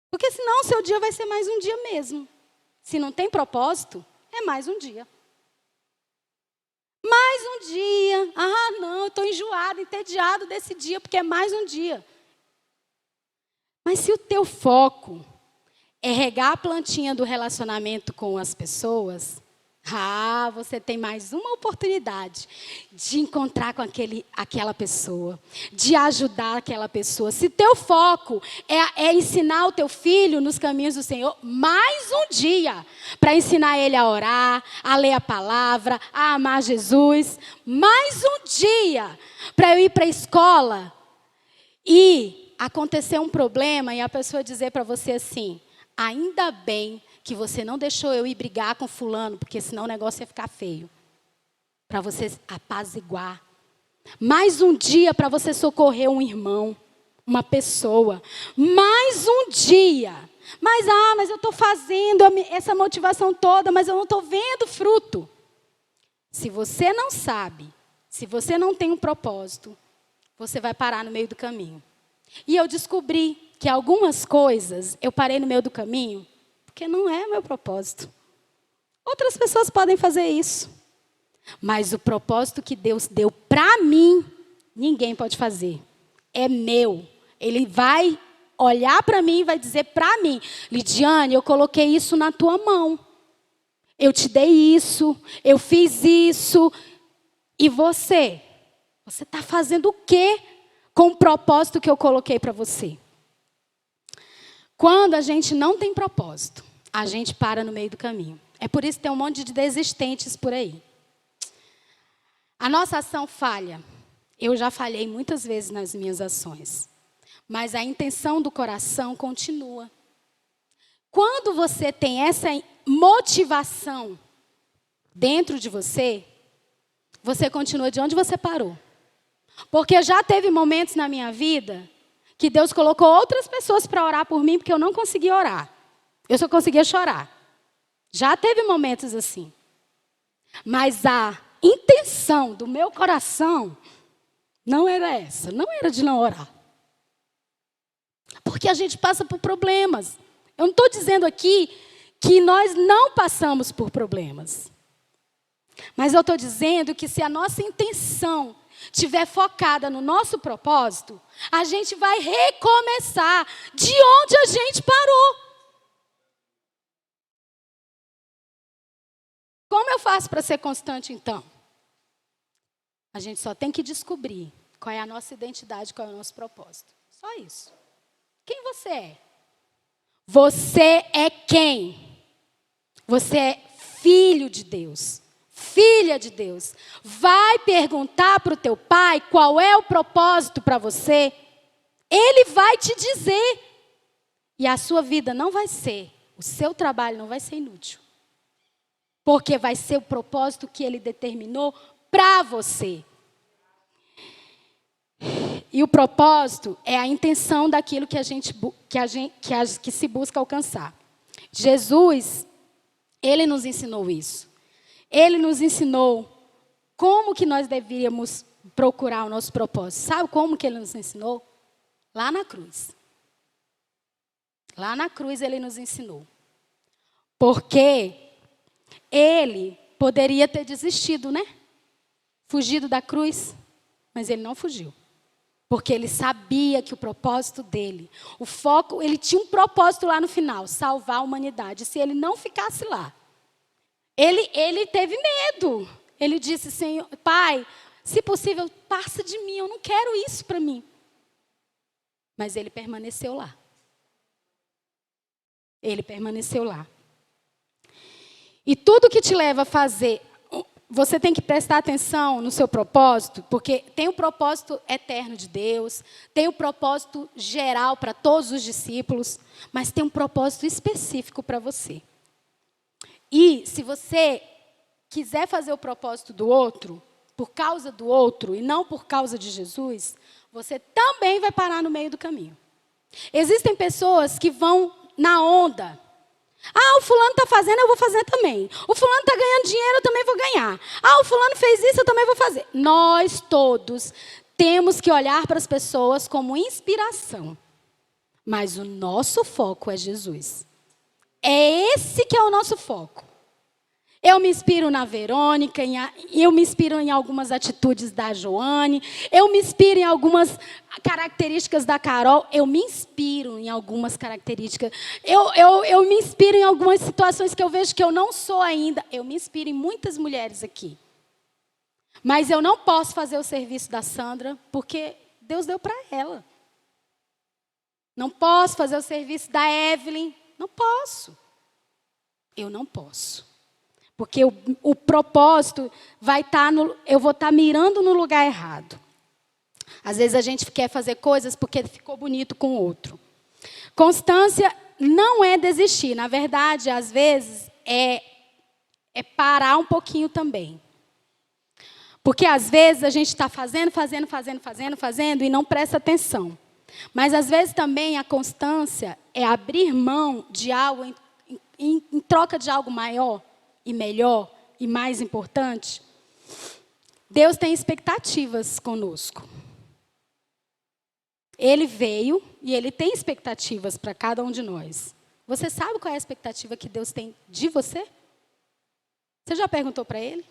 Porque senão o seu dia vai ser mais um dia mesmo. Se não tem propósito, é mais um dia. Mais um dia. Ah, não, eu estou enjoado, entediado desse dia, porque é mais um dia. Mas se o teu foco é regar a plantinha do relacionamento com as pessoas, você tem mais uma oportunidade de encontrar com aquela pessoa, de ajudar aquela pessoa. Se teu foco é ensinar o teu filho nos caminhos do Senhor, mais um dia para ensinar ele a orar, a ler a palavra, a amar Jesus. Mais um dia para eu ir para a escola e acontecer um problema e a pessoa dizer para você assim: ainda bem que você não deixou eu ir brigar com fulano, porque senão o negócio ia ficar feio. Para você apaziguar. Mais um dia para você socorrer um irmão, uma pessoa. Mais um dia Mas eu estou fazendo essa motivação toda, mas eu não estou vendo fruto. Se você não sabe, se você não tem um propósito, você vai parar no meio do caminho. E eu descobri que algumas coisas eu parei no meio do caminho porque não é meu propósito. Outras pessoas podem fazer isso. Mas o propósito que Deus deu para mim, ninguém pode fazer. É meu. Ele vai olhar para mim e vai dizer para mim: Lidiane, eu coloquei isso na tua mão. Eu te dei isso, eu fiz isso. E você? Você está fazendo o quê com o propósito que eu coloquei para você? Quando a gente não tem propósito, a gente para no meio do caminho. É por isso que tem um monte de desistentes por aí. A nossa ação falha. Eu já falhei muitas vezes nas minhas ações. Mas a intenção do coração continua. Quando você tem essa motivação dentro de você, você continua de onde você parou. Porque já teve momentos na minha vida que Deus colocou outras pessoas para orar por mim, porque eu não conseguia orar. Eu só conseguia chorar. Já teve momentos assim. Mas a intenção do meu coração não era essa. Não era de não orar. Porque a gente passa por problemas. Eu não estou dizendo aqui que nós não passamos por problemas. Mas eu estou dizendo que se a nossa intenção estiver focada no nosso propósito, a gente vai recomeçar de onde a gente parou. Como eu faço para ser constante, então? A gente só tem que descobrir qual é a nossa identidade, qual é o nosso propósito. Só isso. Quem você é? Você é quem? Você é filho de Deus. Filha de Deus. Vai perguntar para o teu pai qual é o propósito para você. Ele vai te dizer. E a sua vida não vai ser, o seu trabalho não vai ser inútil. Porque vai ser o propósito que ele determinou para você. E o propósito é a intenção daquilo que se busca alcançar. Jesus, ele nos ensinou isso. Ele nos ensinou como que nós deveríamos procurar o nosso propósito. Sabe como que ele nos ensinou? Lá na cruz. Lá na cruz ele nos ensinou. Porque ele poderia ter desistido, né? Fugido da cruz. Mas ele não fugiu. Porque ele sabia que o propósito dele, o foco, ele tinha um propósito lá no final, salvar a humanidade. Se ele não ficasse lá, ele teve medo. Ele disse, Senhor, Pai, se possível, passa de mim, eu não quero isso para mim. Mas ele permaneceu lá. Ele permaneceu lá. E tudo que te leva a fazer, você tem que prestar atenção no seu propósito, porque tem o propósito eterno de Deus, tem o propósito geral para todos os discípulos, mas tem um propósito específico para você. E se você quiser fazer o propósito do outro, por causa do outro e não por causa de Jesus, você também vai parar no meio do caminho. Existem pessoas que vão na onda. Ah, o fulano está fazendo, eu vou fazer também. O fulano está ganhando dinheiro, eu também vou ganhar. Ah, o fulano fez isso, eu também vou fazer. Nós todos temos que olhar para as pessoas como inspiração. Mas o nosso foco é Jesus. É esse que é o nosso foco. Eu me inspiro na Verônica, eu me inspiro em algumas atitudes da Joane, eu me inspiro em algumas características da Carol, eu me inspiro em algumas características, eu me inspiro em algumas situações que eu vejo que eu não sou ainda, eu me inspiro em muitas mulheres aqui. Mas eu não posso fazer o serviço da Sandra, porque Deus deu para ela. Não posso fazer o serviço da Evelyn, não posso. Eu não posso. Porque o propósito vai estar eu vou estar mirando no lugar errado. Às vezes a gente quer fazer coisas porque ficou bonito com o outro. Constância não é desistir. Na verdade, às vezes, é parar um pouquinho também. Porque às vezes a gente está fazendo e não presta atenção. Mas, às vezes, também a constância é abrir mão de algo em troca de algo maior e melhor e mais importante. Deus tem expectativas conosco. Ele veio e Ele tem expectativas para cada um de nós. Você sabe qual é a expectativa que Deus tem de você? Você já perguntou para Ele?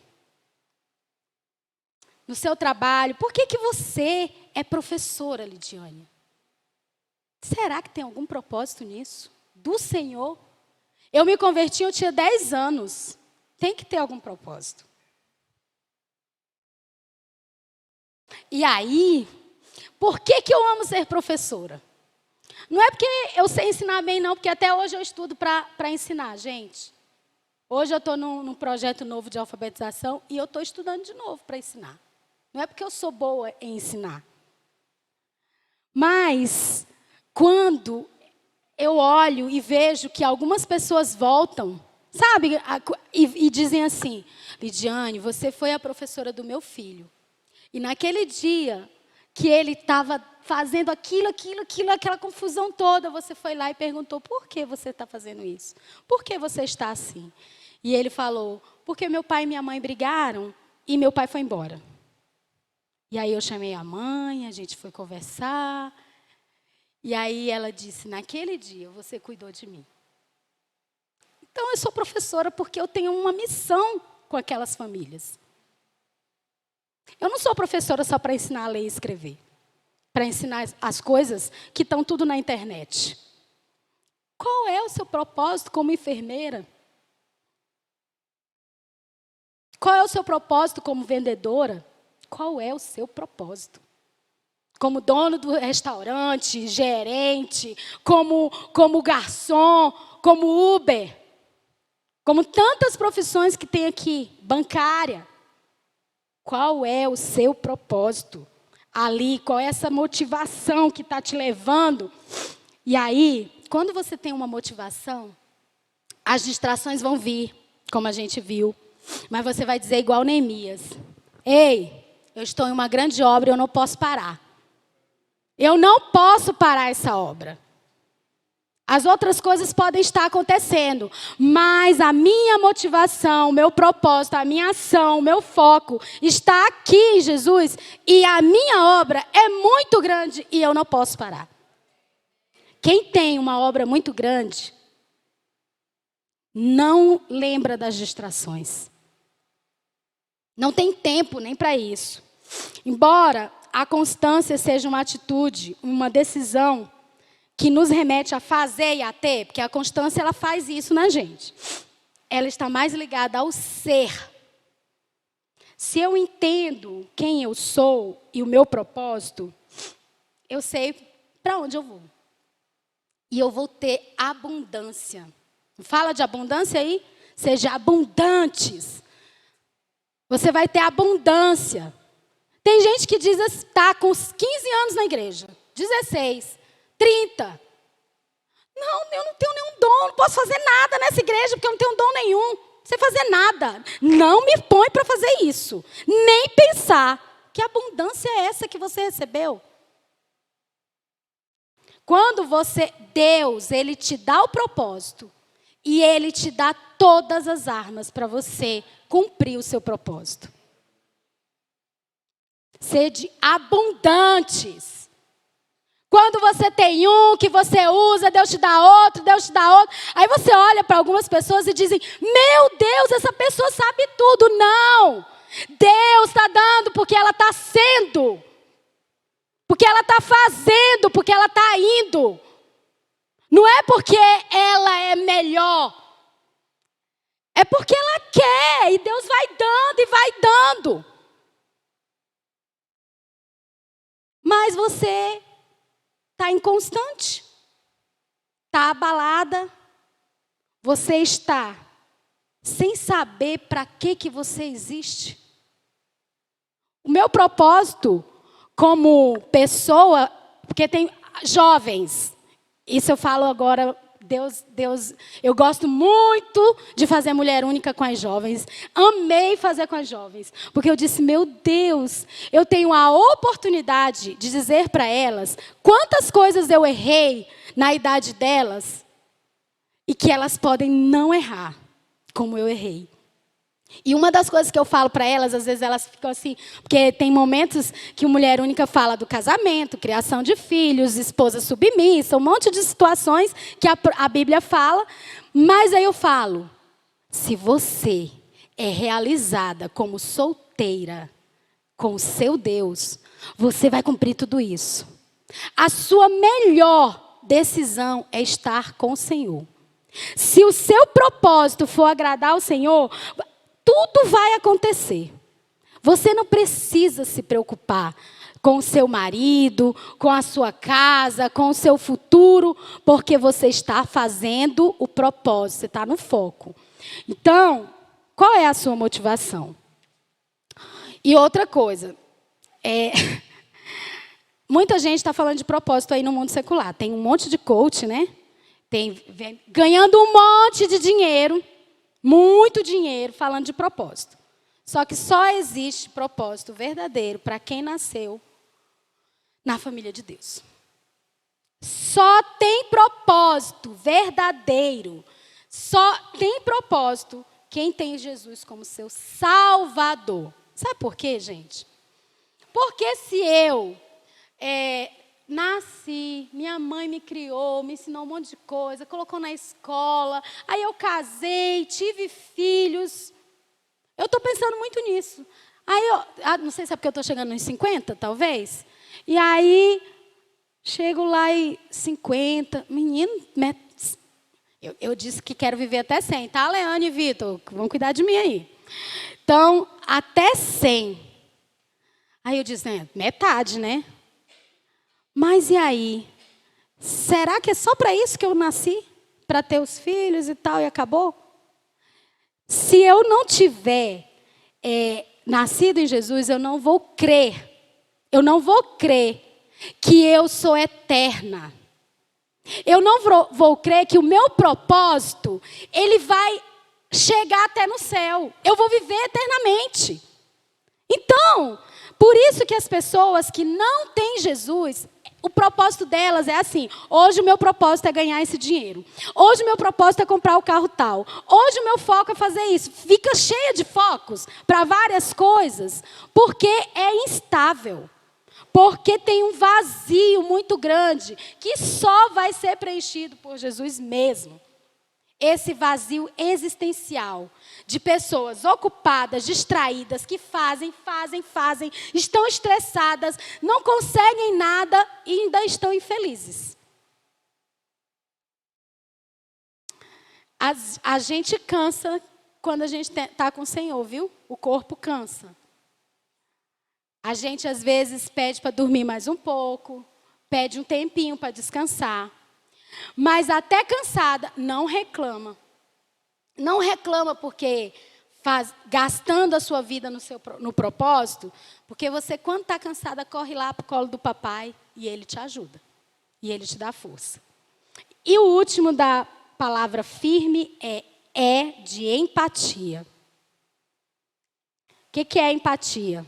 No seu trabalho, por que você é professora, Lidiane? Será que tem algum propósito nisso? Do Senhor? Eu me converti, eu tinha 10 anos. Tem que ter algum propósito. E aí, por que eu amo ser professora? Não é porque eu sei ensinar bem, não, porque até hoje eu estudo para ensinar, gente. Hoje eu estou num projeto novo de alfabetização e eu estou estudando de novo para ensinar. Não é porque eu sou boa em ensinar. Mas, quando eu olho e vejo que algumas pessoas voltam, sabe, e dizem assim, Lidiane, você foi a professora do meu filho. E naquele dia que ele estava fazendo aquela confusão toda, você foi lá e perguntou, por que você está fazendo isso? Por que você está assim? E ele falou, porque meu pai e minha mãe brigaram e meu pai foi embora. E aí eu chamei a mãe, a gente foi conversar. E aí ela disse, naquele dia você cuidou de mim. Então eu sou professora porque eu tenho uma missão com aquelas famílias. Eu não sou professora só para ensinar a ler e escrever. Para ensinar as coisas que estão tudo na internet. Qual é o seu propósito como enfermeira? Qual é o seu propósito como vendedora? Qual é o seu propósito? Como dono do restaurante, gerente, como garçom, como Uber. Como tantas profissões que tem aqui, bancária. Qual é o seu propósito? Ali, qual é essa motivação que está te levando? E aí, quando você tem uma motivação, as distrações vão vir, como a gente viu. Mas você vai dizer igual Neemias. Ei, eu estou em uma grande obra e eu não posso parar. Eu não posso parar essa obra. As outras coisas podem estar acontecendo, mas a minha motivação, o meu propósito, a minha ação, o meu foco está aqui em Jesus e a minha obra é muito grande e eu não posso parar. Quem tem uma obra muito grande, não lembra das distrações. Não tem tempo nem para isso. Embora a constância seja uma atitude, uma decisão que nos remete a fazer e a ter, porque a constância ela faz isso na gente. Ela está mais ligada ao ser. Se eu entendo quem eu sou e o meu propósito, eu sei para onde eu vou. E eu vou ter abundância. Fala de abundância aí? Seja abundantes. Você vai ter abundância. Tem gente que diz assim, está com 15 anos na igreja, 16, 30. Não, eu não tenho nenhum dom, não posso fazer nada nessa igreja, porque eu não tenho dom nenhum. Não sei fazer nada. Não me põe para fazer isso. Nem pensar. Que abundância é essa que você recebeu? Quando Deus, Ele te dá o propósito, e Ele te dá todas as armas para você cumprir o seu propósito. Sede abundantes. Quando você tem um que você usa, Deus te dá outro, Deus te dá outro. Aí você olha para algumas pessoas e dizem, meu Deus, essa pessoa sabe tudo. Não, Deus está dando porque ela está sendo. Porque ela está fazendo, porque ela está indo. Não é porque ela é melhor. É porque ela quer e Deus vai dando e vai dando. Mas você está inconstante, está abalada, você está sem saber para que você existe. O meu propósito como pessoa, porque tem jovens, isso eu falo agora eu gosto muito de fazer Mulher Única com as jovens. Amei fazer com as jovens. Porque eu disse, meu Deus, eu tenho a oportunidade de dizer para elas quantas coisas eu errei na idade delas e que elas podem não errar como eu errei. E uma das coisas que eu falo para elas, às vezes elas ficam assim, porque tem momentos que o Mulher Única fala do casamento, criação de filhos, esposa submissa, um monte de situações que a Bíblia fala, mas aí eu falo, se você é realizada como solteira com o seu Deus, você vai cumprir tudo isso. A sua melhor decisão é estar com o Senhor. Se o seu propósito for agradar ao Senhor, tudo vai acontecer. Você não precisa se preocupar com o seu marido, com a sua casa, com o seu futuro, porque você está fazendo o propósito, você está no foco. Então, qual é a sua motivação? E outra coisa, muita gente está falando de propósito aí no mundo secular. Tem um monte de coach, né? Ganhando um monte de dinheiro. Muito dinheiro falando de propósito. Só que só existe propósito verdadeiro para quem nasceu na família de Deus. Só tem propósito verdadeiro. Só tem propósito quem tem Jesus como seu Salvador. Sabe por quê, gente? Porque se eu nasci, minha mãe me criou, me ensinou um monte de coisa, colocou na escola, aí eu casei, tive filhos. Eu estou pensando muito nisso. Aí não sei se é porque eu estou chegando nos 50, talvez. E aí, chego lá e 50, menino, eu disse que quero viver até 100, tá, Leane e Vitor? Vão cuidar de mim aí. Então, até 100. Aí eu disse, metade, né? Mas e aí? Será que é só para isso que eu nasci? Para ter os filhos e tal, e acabou? Se eu não tiver nascido em Jesus, eu não vou crer. Eu não vou crer que eu sou eterna. Eu não vou crer que o meu propósito, ele vai chegar até no céu. Eu vou viver eternamente. Então, por isso que as pessoas que não têm Jesus, o propósito delas é assim, hoje o meu propósito é ganhar esse dinheiro. Hoje o meu propósito é comprar o carro tal. Hoje o meu foco é fazer isso. Fica cheia de focos para várias coisas, porque é instável. Porque tem um vazio muito grande que só vai ser preenchido por Jesus mesmo. Esse vazio existencial de pessoas ocupadas, distraídas, que fazem, estão estressadas, não conseguem nada e ainda estão infelizes. A gente cansa quando a gente está com o Senhor, viu? O corpo cansa. A gente, às vezes, pede para dormir mais um pouco, pede um tempinho para descansar. Mas até cansada, não reclama. Não reclama porque gastando a sua vida no propósito, porque você, quando está cansada, corre lá para o colo do papai e ele te ajuda. E ele te dá força. E o último da palavra firme é de empatia. O que é empatia?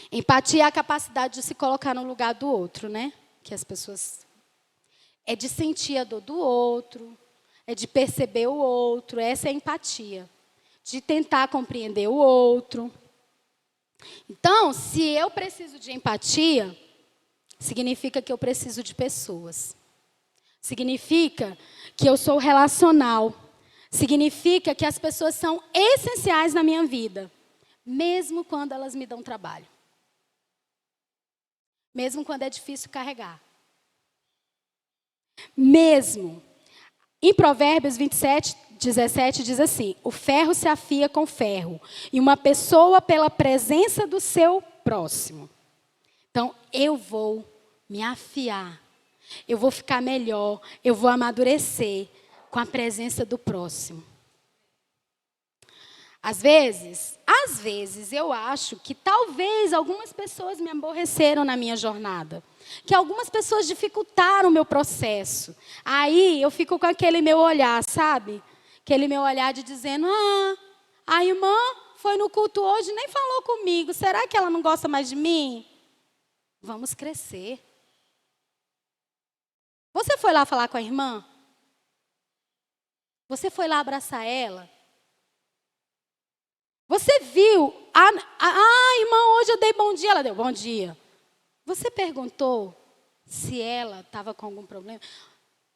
Empatia é a capacidade de se colocar no lugar do outro, né? Que as pessoas... É de sentir a dor do outro, é de perceber o outro, essa é a empatia. De tentar compreender o outro. Então, se eu preciso de empatia, significa que eu preciso de pessoas. Significa que eu sou relacional. Significa que as pessoas são essenciais na minha vida, mesmo quando elas me dão trabalho. Mesmo quando é difícil carregar. Mesmo. Em Provérbios 27:17 diz assim: o ferro se afia com ferro, e uma pessoa pela presença do seu próximo. Então, eu vou me afiar, eu vou ficar melhor, eu vou amadurecer com a presença do próximo. Às vezes eu acho que talvez algumas pessoas me aborreceram na minha jornada. Que algumas pessoas dificultaram o meu processo. Aí eu fico com aquele meu olhar, sabe? Aquele meu olhar de dizendo, a irmã foi no culto hoje e nem falou comigo. Será que ela não gosta mais de mim? Vamos crescer. Você foi lá falar com a irmã? Você foi lá abraçar ela? Você viu? Irmã, hoje eu dei bom dia. Ela deu bom dia. Você perguntou se ela estava com algum problema?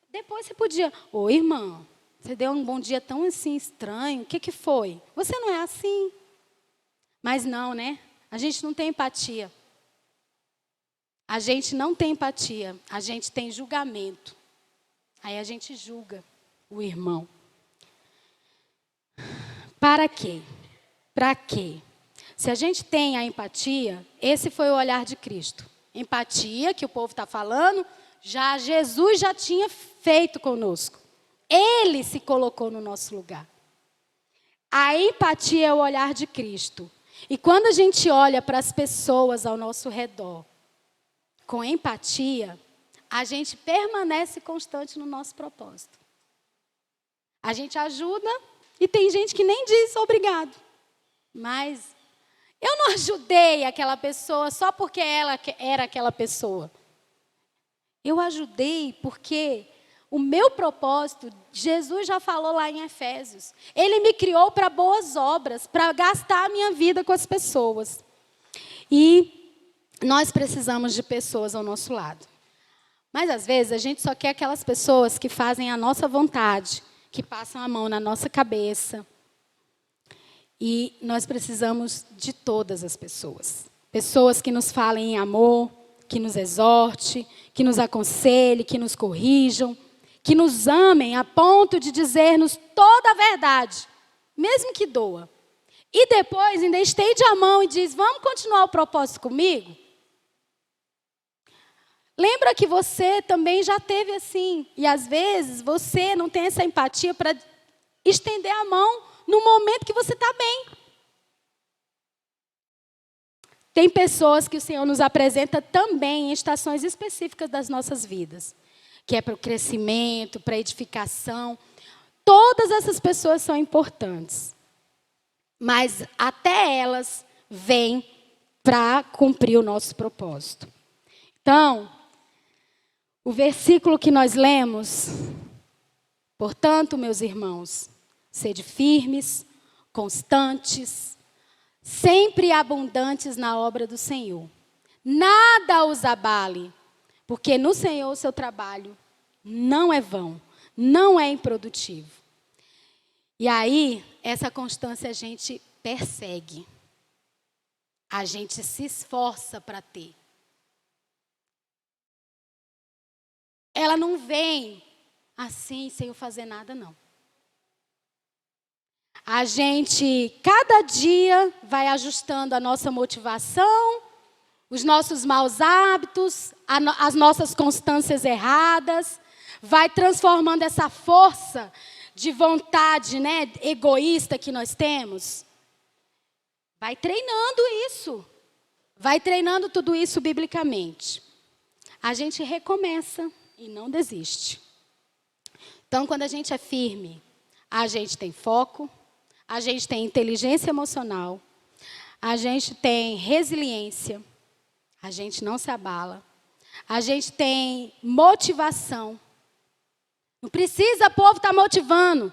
Depois você podia. Ô, irmã, você deu um bom dia tão assim estranho. O que foi? Você não é assim. Mas não, né? A gente não tem empatia. A gente não tem empatia. A gente tem julgamento. Aí a gente julga o irmão. Para quê? Para quê? Se a gente tem a empatia, esse foi o olhar de Cristo. Empatia, que o povo está falando, Jesus já tinha feito conosco. Ele se colocou no nosso lugar. A empatia é o olhar de Cristo. E quando a gente olha para as pessoas ao nosso redor, com empatia, a gente permanece constante no nosso propósito. A gente ajuda e tem gente que nem diz obrigado. Mas eu não ajudei aquela pessoa só porque ela era aquela pessoa. Eu ajudei porque o meu propósito, Jesus já falou lá em Efésios. Ele me criou para boas obras, para gastar a minha vida com as pessoas. E nós precisamos de pessoas ao nosso lado. Mas às vezes a gente só quer aquelas pessoas que fazem a nossa vontade, que passam a mão na nossa cabeça. E nós precisamos de todas as pessoas. Pessoas que nos falem em amor, que nos exorte, que nos aconselhe, que nos corrijam, que nos amem a ponto de dizer-nos toda a verdade, mesmo que doa. E depois ainda estende a mão e diz, vamos continuar o propósito comigo? Lembra que você também já teve assim. E às vezes você não tem essa empatia para estender a mão no momento que você está bem. Tem pessoas que o Senhor nos apresenta também em estações específicas das nossas vidas, que é para o crescimento, para a edificação. Todas essas pessoas são importantes. Mas até elas vêm para cumprir o nosso propósito. Então, o versículo que nós lemos, portanto, meus irmãos, sede firmes, constantes, sempre abundantes na obra do Senhor. Nada os abale, porque no Senhor o seu trabalho não é vão, não é improdutivo. E aí, essa constância a gente persegue. A gente se esforça para ter. Ela não vem assim, sem eu fazer nada, não. A gente, cada dia, vai ajustando a nossa motivação, os nossos maus hábitos, as nossas constâncias erradas, vai transformando essa força de vontade, né, egoísta que nós temos. Vai treinando isso. Vai treinando tudo isso biblicamente. A gente recomeça e não desiste. Então, quando a gente é firme, a gente tem foco, a gente tem inteligência emocional, a gente tem resiliência, a gente não se abala, a gente tem motivação. Não precisa o povo estar motivando.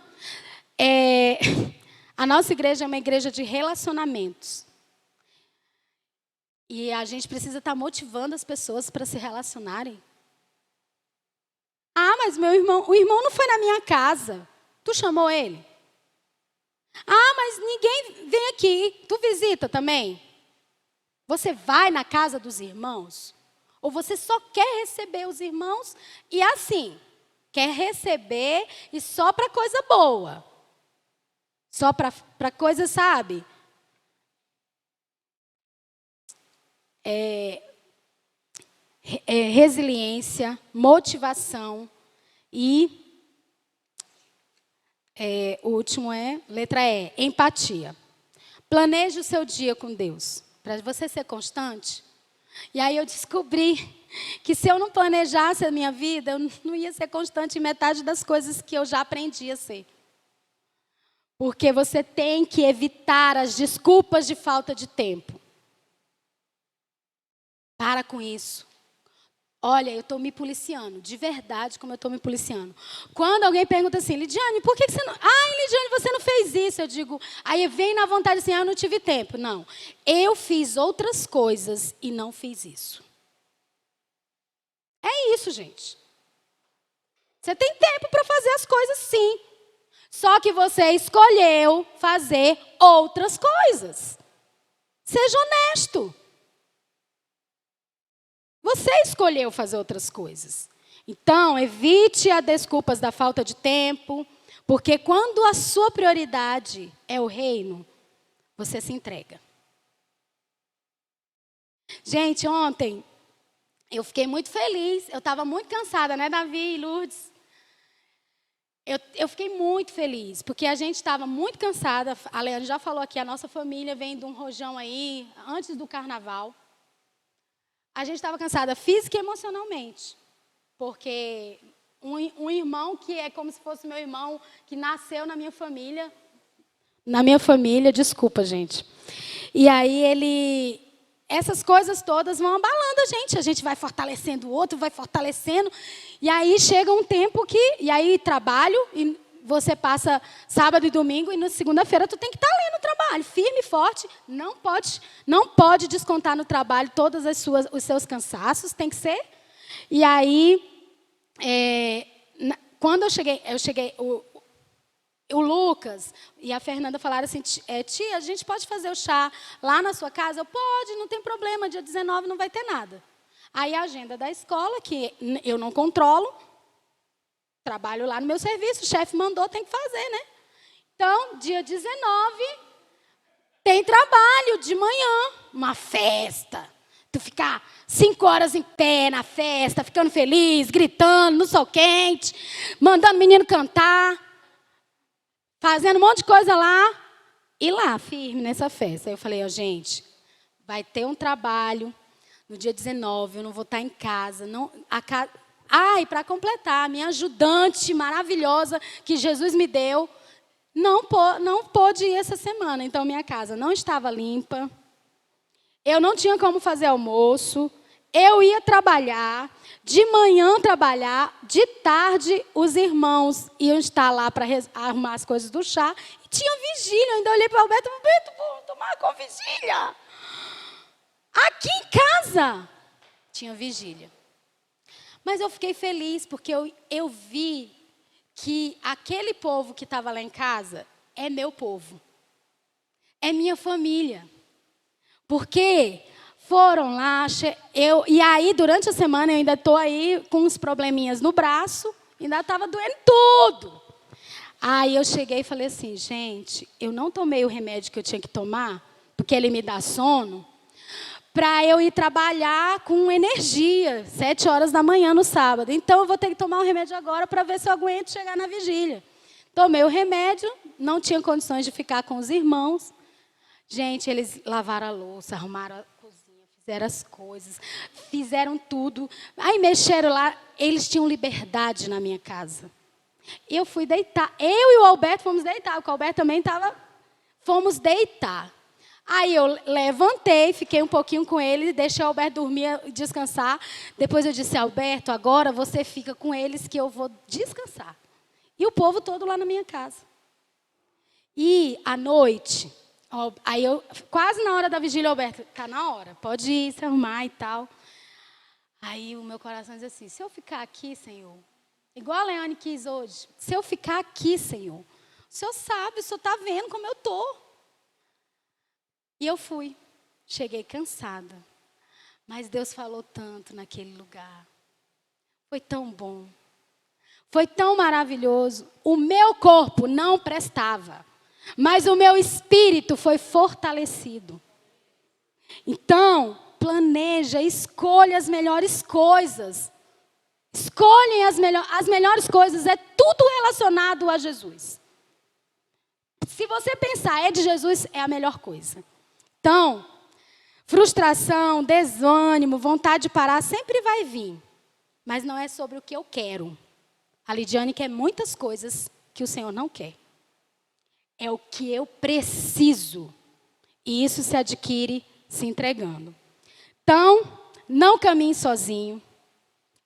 A nossa igreja é uma igreja de relacionamentos. E a gente precisa estar motivando as pessoas para se relacionarem. Ah, mas o irmão não foi na minha casa. Tu chamou ele? Ah, mas ninguém vem aqui. Tu visita também? Você vai na casa dos irmãos? Ou você só quer receber os irmãos e assim, quer receber e só para coisa boa? Só para coisa, sabe? Resiliência, motivação e o último letra E, empatia. Planeje o seu dia com Deus, para você ser constante. E aí eu descobri que se eu não planejasse a minha vida, eu não ia ser constante em metade das coisas que eu já aprendi a ser. Porque você tem que evitar as desculpas de falta de tempo. Para com isso. Olha, eu estou me policiando, de verdade como eu estou me policiando. Quando alguém pergunta assim, Lidiane, por que você não... Lidiane, você não fez isso. Eu digo, aí vem na vontade assim, eu não tive tempo. Não, eu fiz outras coisas e não fiz isso. É isso, gente. Você tem tempo para fazer as coisas, sim. Só que você escolheu fazer outras coisas. Seja honesto. Você escolheu fazer outras coisas. Então, evite as desculpas da falta de tempo, porque quando a sua prioridade é o reino, você se entrega. Gente, ontem eu fiquei muito feliz. Eu estava muito cansada, né, Davi e Lourdes? Eu fiquei muito feliz, porque a gente estava muito cansada. A Leandro já falou aqui, a nossa família vem de um rojão aí, antes do carnaval. A gente estava cansada física e emocionalmente, porque um irmão que é como se fosse meu irmão, que nasceu na minha família, desculpa, gente. E aí essas coisas todas vão abalando a gente vai fortalecendo o outro, vai fortalecendo, e aí chega um tempo e aí trabalho, e você passa sábado e domingo, e na segunda-feira tu tem que estar ali no trabalho, firme e forte, não pode descontar no trabalho todos os seus cansaços, tem que ser. E aí, quando eu cheguei, o Lucas e a Fernanda falaram assim, tia, a gente pode fazer o chá lá na sua casa? Pode, não tem problema, dia 19 não vai ter nada. Aí a agenda da escola, que eu não controlo, trabalho lá no meu serviço, o chefe mandou, tem que fazer, né? Então, dia 19, tem trabalho de manhã, uma festa. Tu ficar 5 horas em pé na festa, ficando feliz, gritando, no sol quente, mandando o menino cantar, fazendo um monte de coisa lá, e lá, firme nessa festa. Aí eu falei, gente, vai ter um trabalho no dia 19, eu não vou estar em casa, e para completar, a minha ajudante maravilhosa que Jesus me deu, não pôde ir essa semana. Então, minha casa não estava limpa. Eu não tinha como fazer almoço. Eu ia trabalhar. De manhã trabalhar. De tarde, os irmãos iam estar lá para arrumar as coisas do chá. E tinha vigília. Eu ainda olhei para o Alberto. Alberto, vou tomar com vigília. Aqui em casa tinha vigília. Mas eu fiquei feliz, porque eu vi que aquele povo que estava lá em casa é meu povo. É minha família. Porque foram lá, e aí durante a semana eu ainda estou aí com uns probleminhas no braço, ainda estava doendo tudo. Aí eu cheguei e falei assim, gente, eu não tomei o remédio que eu tinha que tomar, porque ele me dá sono, para eu ir trabalhar com energia, 7 horas da manhã no sábado. Então, eu vou ter que tomar o remédio agora para ver se eu aguento chegar na vigília. Tomei o remédio, não tinha condições de ficar com os irmãos. Gente, eles lavaram a louça, arrumaram a cozinha, fizeram as coisas, fizeram tudo. Aí mexeram lá, eles tinham liberdade na minha casa. Eu fui deitar, eu e o Alberto fomos deitar, porque o Alberto também estava... Fomos deitar. Aí eu levantei, fiquei um pouquinho com ele, deixei o Alberto dormir, descansar. Depois eu disse, Alberto, agora você fica com eles que eu vou descansar. E o povo todo lá na minha casa. E à noite, aí eu, quase na hora da vigília, Alberto, está na hora, pode ir, se arrumar e tal. Aí o meu coração diz assim, se eu ficar aqui, Senhor, igual a Leane quis hoje, se eu ficar aqui, Senhor, o Senhor sabe, o Senhor está vendo como eu estou. E eu fui, cheguei cansada, mas Deus falou tanto naquele lugar. Foi tão bom, foi tão maravilhoso. O meu corpo não prestava, mas o meu espírito foi fortalecido. Então, planeja, escolha as melhores coisas. Escolhem as melhores coisas, é tudo relacionado a Jesus. Se você pensar, é de Jesus, é a melhor coisa. Então, frustração, desânimo, vontade de parar, sempre vai vir. Mas não é sobre o que eu quero. A Lidiane quer muitas coisas que o Senhor não quer. É o que eu preciso. E isso se adquire se entregando. Então, não caminhe sozinho.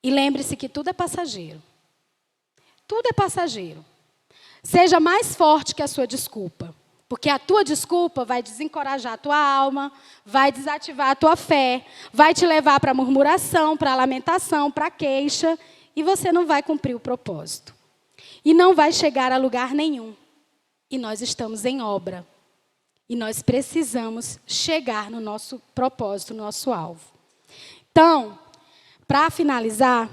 E lembre-se que tudo é passageiro. Tudo é passageiro. Seja mais forte que a sua desculpa. Porque a tua desculpa vai desencorajar a tua alma, vai desativar a tua fé, vai te levar para a murmuração, para a lamentação, para a queixa, e você não vai cumprir o propósito. E não vai chegar a lugar nenhum. E nós estamos em obra. E nós precisamos chegar no nosso propósito, no nosso alvo. Então, para finalizar,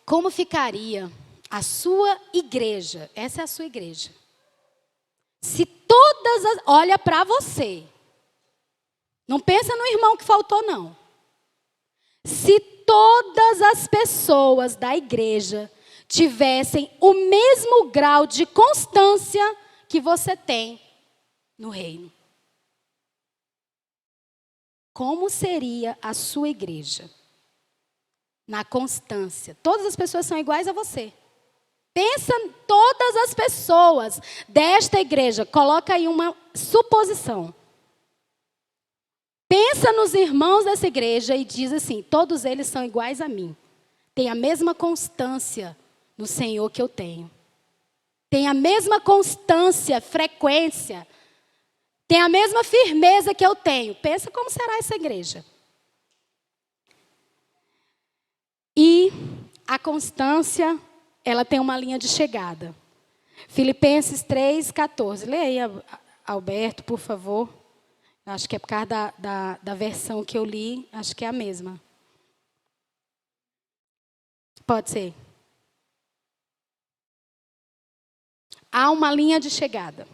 como ficaria a sua igreja? Essa é a sua igreja. Se todas as... Olha para você. Não pensa no irmão que faltou, não. Se todas as pessoas da igreja tivessem o mesmo grau de constância que você tem no reino. Como seria a sua igreja? Na constância. Todas as pessoas são iguais a você. Pensa em todas as pessoas desta igreja. Coloca aí uma suposição. Pensa nos irmãos dessa igreja e diz assim, todos eles são iguais a mim. Tem a mesma constância no Senhor que eu tenho. Tem a mesma constância, frequência. Tem a mesma firmeza que eu tenho. Pensa como será essa igreja. E a constância, ela tem uma linha de chegada. Filipenses 3:14. Leia aí, Alberto, por favor. Acho que é por causa da versão que eu li, acho que é a mesma. Pode ser. Há uma linha de chegada.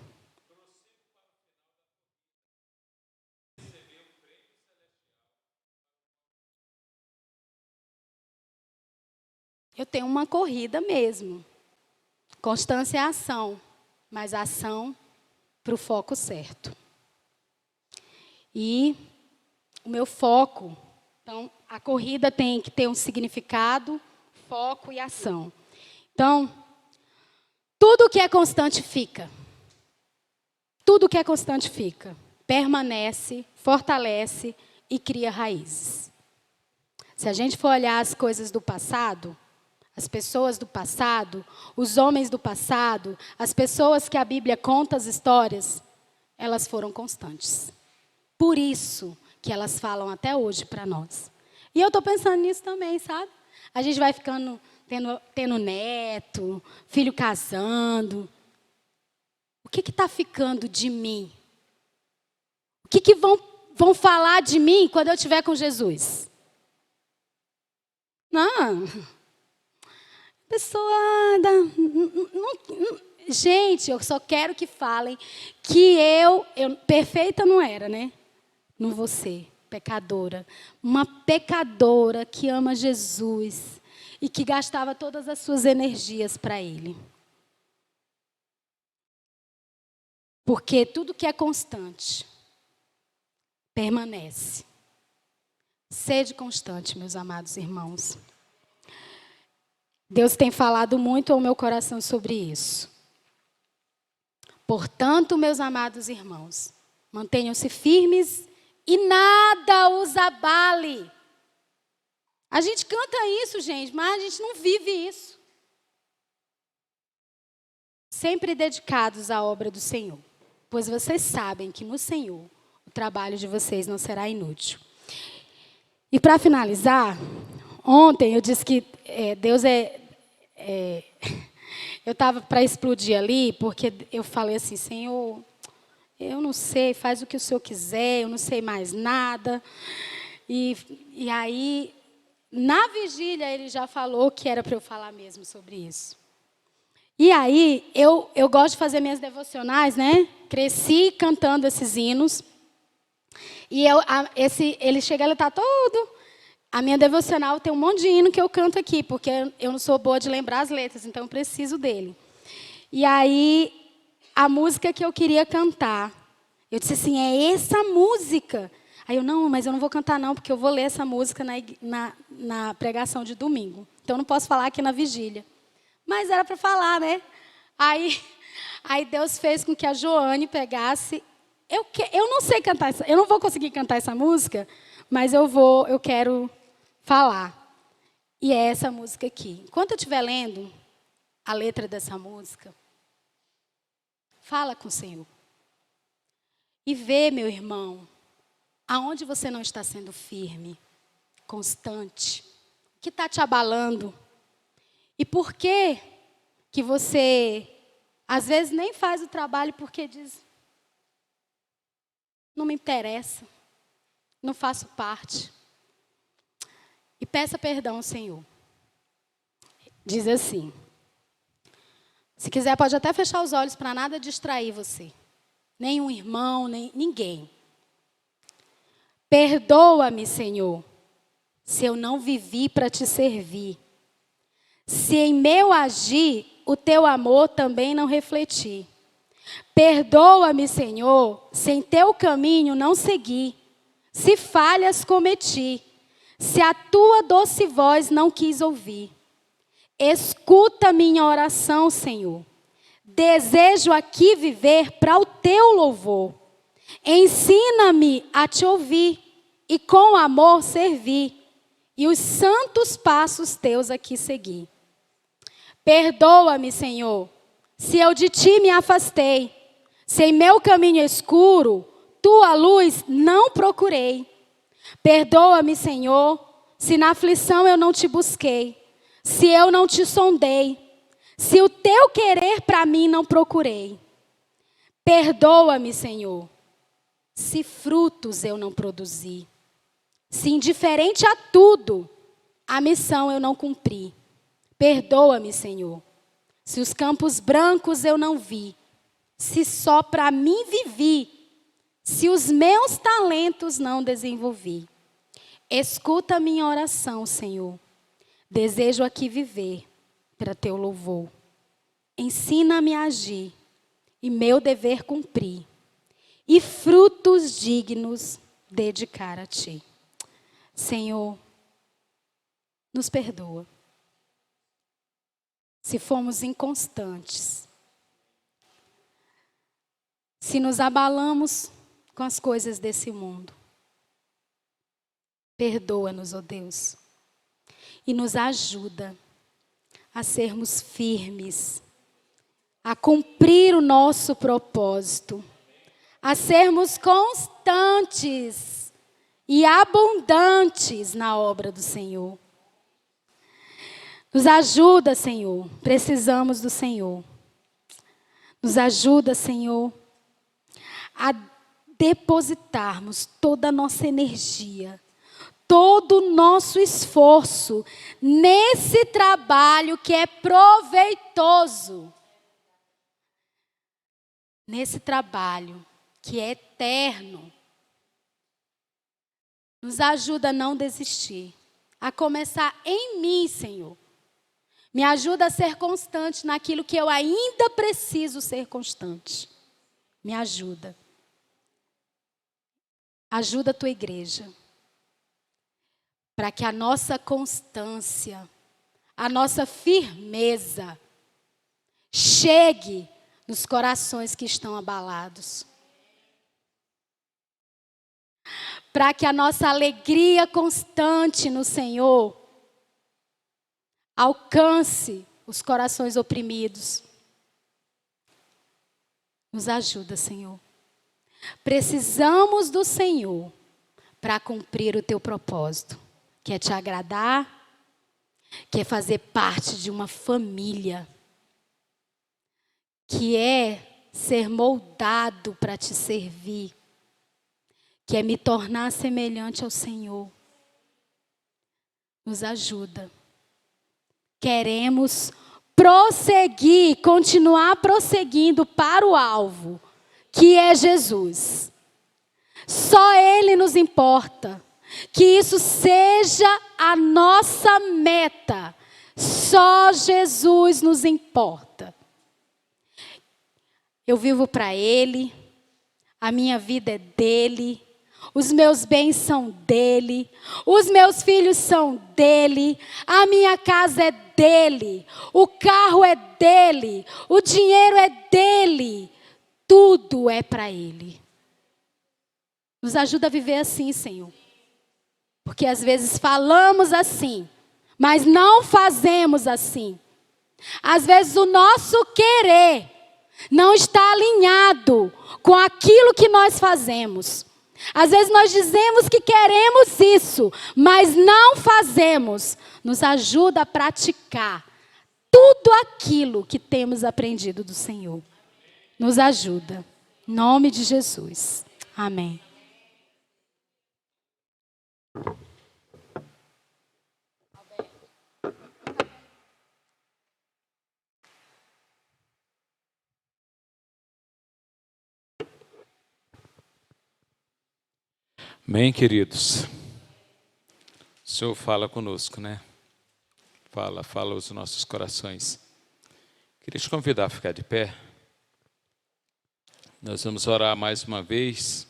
Eu tenho uma corrida mesmo. Constância é ação, mas ação para o foco certo. E o meu foco, então, a corrida tem que ter um significado, foco e ação. Então, tudo que é constante fica. Tudo que é constante fica. Permanece, fortalece e cria raízes. Se a gente for olhar as coisas do passado, as pessoas do passado, os homens do passado, as pessoas que a Bíblia conta as histórias, elas foram constantes. Por isso que elas falam até hoje para nós. E eu estou pensando nisso também, sabe? A gente vai ficando, tendo neto, filho casando. O que está ficando de mim? O que vão falar de mim quando eu estiver com Jesus? Não. Pessoa... Gente, eu só quero que falem que eu perfeita não era, né? Não vou ser pecadora. Uma pecadora que ama Jesus e que gastava todas as suas energias para Ele. Porque tudo que é constante permanece. Sede constante, meus amados irmãos. Deus tem falado muito ao meu coração sobre isso. Portanto, meus amados irmãos, mantenham-se firmes e nada os abale. A gente canta isso, gente, mas a gente não vive isso. Sempre dedicados à obra do Senhor, pois vocês sabem que no Senhor o trabalho de vocês não será inútil. E para finalizar, ontem eu disse que Deus eu estava para explodir ali, porque eu falei assim, Senhor, eu não sei, faz o que o Senhor quiser, eu não sei mais nada. E aí, na vigília, ele já falou que era para eu falar mesmo sobre isso. E aí, eu gosto de fazer minhas devocionais, né? Cresci cantando esses hinos. E ele chega, ele está todo... A minha devocional tem um monte de hino que eu canto aqui, porque eu não sou boa de lembrar as letras, então eu preciso dele. E aí, a música que eu queria cantar. Eu disse assim, é essa música. Aí eu, não, mas eu não vou cantar não, porque eu vou ler essa música na pregação de domingo. Então eu não posso falar aqui na vigília. Mas era para falar, né? Aí Deus fez com que a Joane pegasse. Eu não sei cantar, eu não vou conseguir cantar essa música, mas eu quero falar. E é essa música aqui. Enquanto eu estiver lendo a letra dessa música, fala com o Senhor. E vê, meu irmão, aonde você não está sendo firme, constante, que está te abalando. E por que você, às vezes, nem faz o trabalho porque diz, não me interessa, não faço parte. E peça perdão ao Senhor. Diz assim, se quiser pode até fechar os olhos para nada distrair você. Nem um irmão, nem ninguém. Perdoa-me, Senhor, se eu não vivi para te servir. Se em meu agir, o teu amor também não refleti. Perdoa-me, Senhor, se em teu caminho não segui. Se falhas cometi, se a tua doce voz não quis ouvir. Escuta minha oração, Senhor. Desejo aqui viver para o teu louvor. Ensina-me a te ouvir e com amor servir. E os santos passos teus aqui seguir. Perdoa-me, Senhor, se eu de ti me afastei. Se em meu caminho escuro, tua luz não procurei. Perdoa-me, Senhor, se na aflição eu não te busquei. Se eu não te sondei. Se o teu querer para mim não procurei. Perdoa-me, Senhor, se frutos eu não produzi. Se indiferente a tudo, a missão eu não cumpri. Perdoa-me, Senhor, se os campos brancos eu não vi. Se só para mim vivi. Se os meus talentos não desenvolvi. Escuta a minha oração, Senhor. Desejo aqui viver para teu louvor. Ensina-me a agir e meu dever cumprir. E frutos dignos dedicar a ti. Senhor, nos perdoa. Se fomos inconstantes. Se nos abalamos com as coisas desse mundo. Perdoa-nos, ó Deus. E nos ajuda a sermos firmes, a cumprir o nosso propósito, a sermos constantes e abundantes na obra do Senhor. Nos ajuda, Senhor, precisamos do Senhor. Nos ajuda, Senhor, a depositarmos toda a nossa energia, todo o nosso esforço nesse trabalho que é proveitoso. Nesse trabalho que é eterno. Nos ajuda a não desistir. A começar em mim, Senhor. Me ajuda a ser constante naquilo que eu ainda preciso ser constante. Me ajuda. Ajuda a tua igreja. Para que a nossa constância, a nossa firmeza chegue nos corações que estão abalados. Para que a nossa alegria constante no Senhor alcance os corações oprimidos. Nos ajuda, Senhor. Precisamos do Senhor para cumprir o teu propósito. Que é te agradar, que é fazer parte de uma família, que é ser moldado para te servir, que é me tornar semelhante ao Senhor. Nos ajuda. Queremos prosseguir, continuar prosseguindo para o alvo, que é Jesus. Só Ele nos importa. Que isso seja a nossa meta. Só Jesus nos importa. Eu vivo para Ele, a minha vida é dEle, os meus bens são dEle, os meus filhos são dEle, a minha casa é dEle, o carro é dEle, o dinheiro é dEle, tudo é para Ele. Nos ajuda a viver assim, Senhor. Porque às vezes falamos assim, mas não fazemos assim. Às vezes o nosso querer não está alinhado com aquilo que nós fazemos. Às vezes nós dizemos que queremos isso, mas não fazemos. Nos ajuda a praticar tudo aquilo que temos aprendido do Senhor. Nos ajuda. Em nome de Jesus. Amém. Amém, queridos. O Senhor fala conosco, né? Fala aos nossos corações. Queria te convidar a ficar de pé. Nós vamos orar mais uma vez.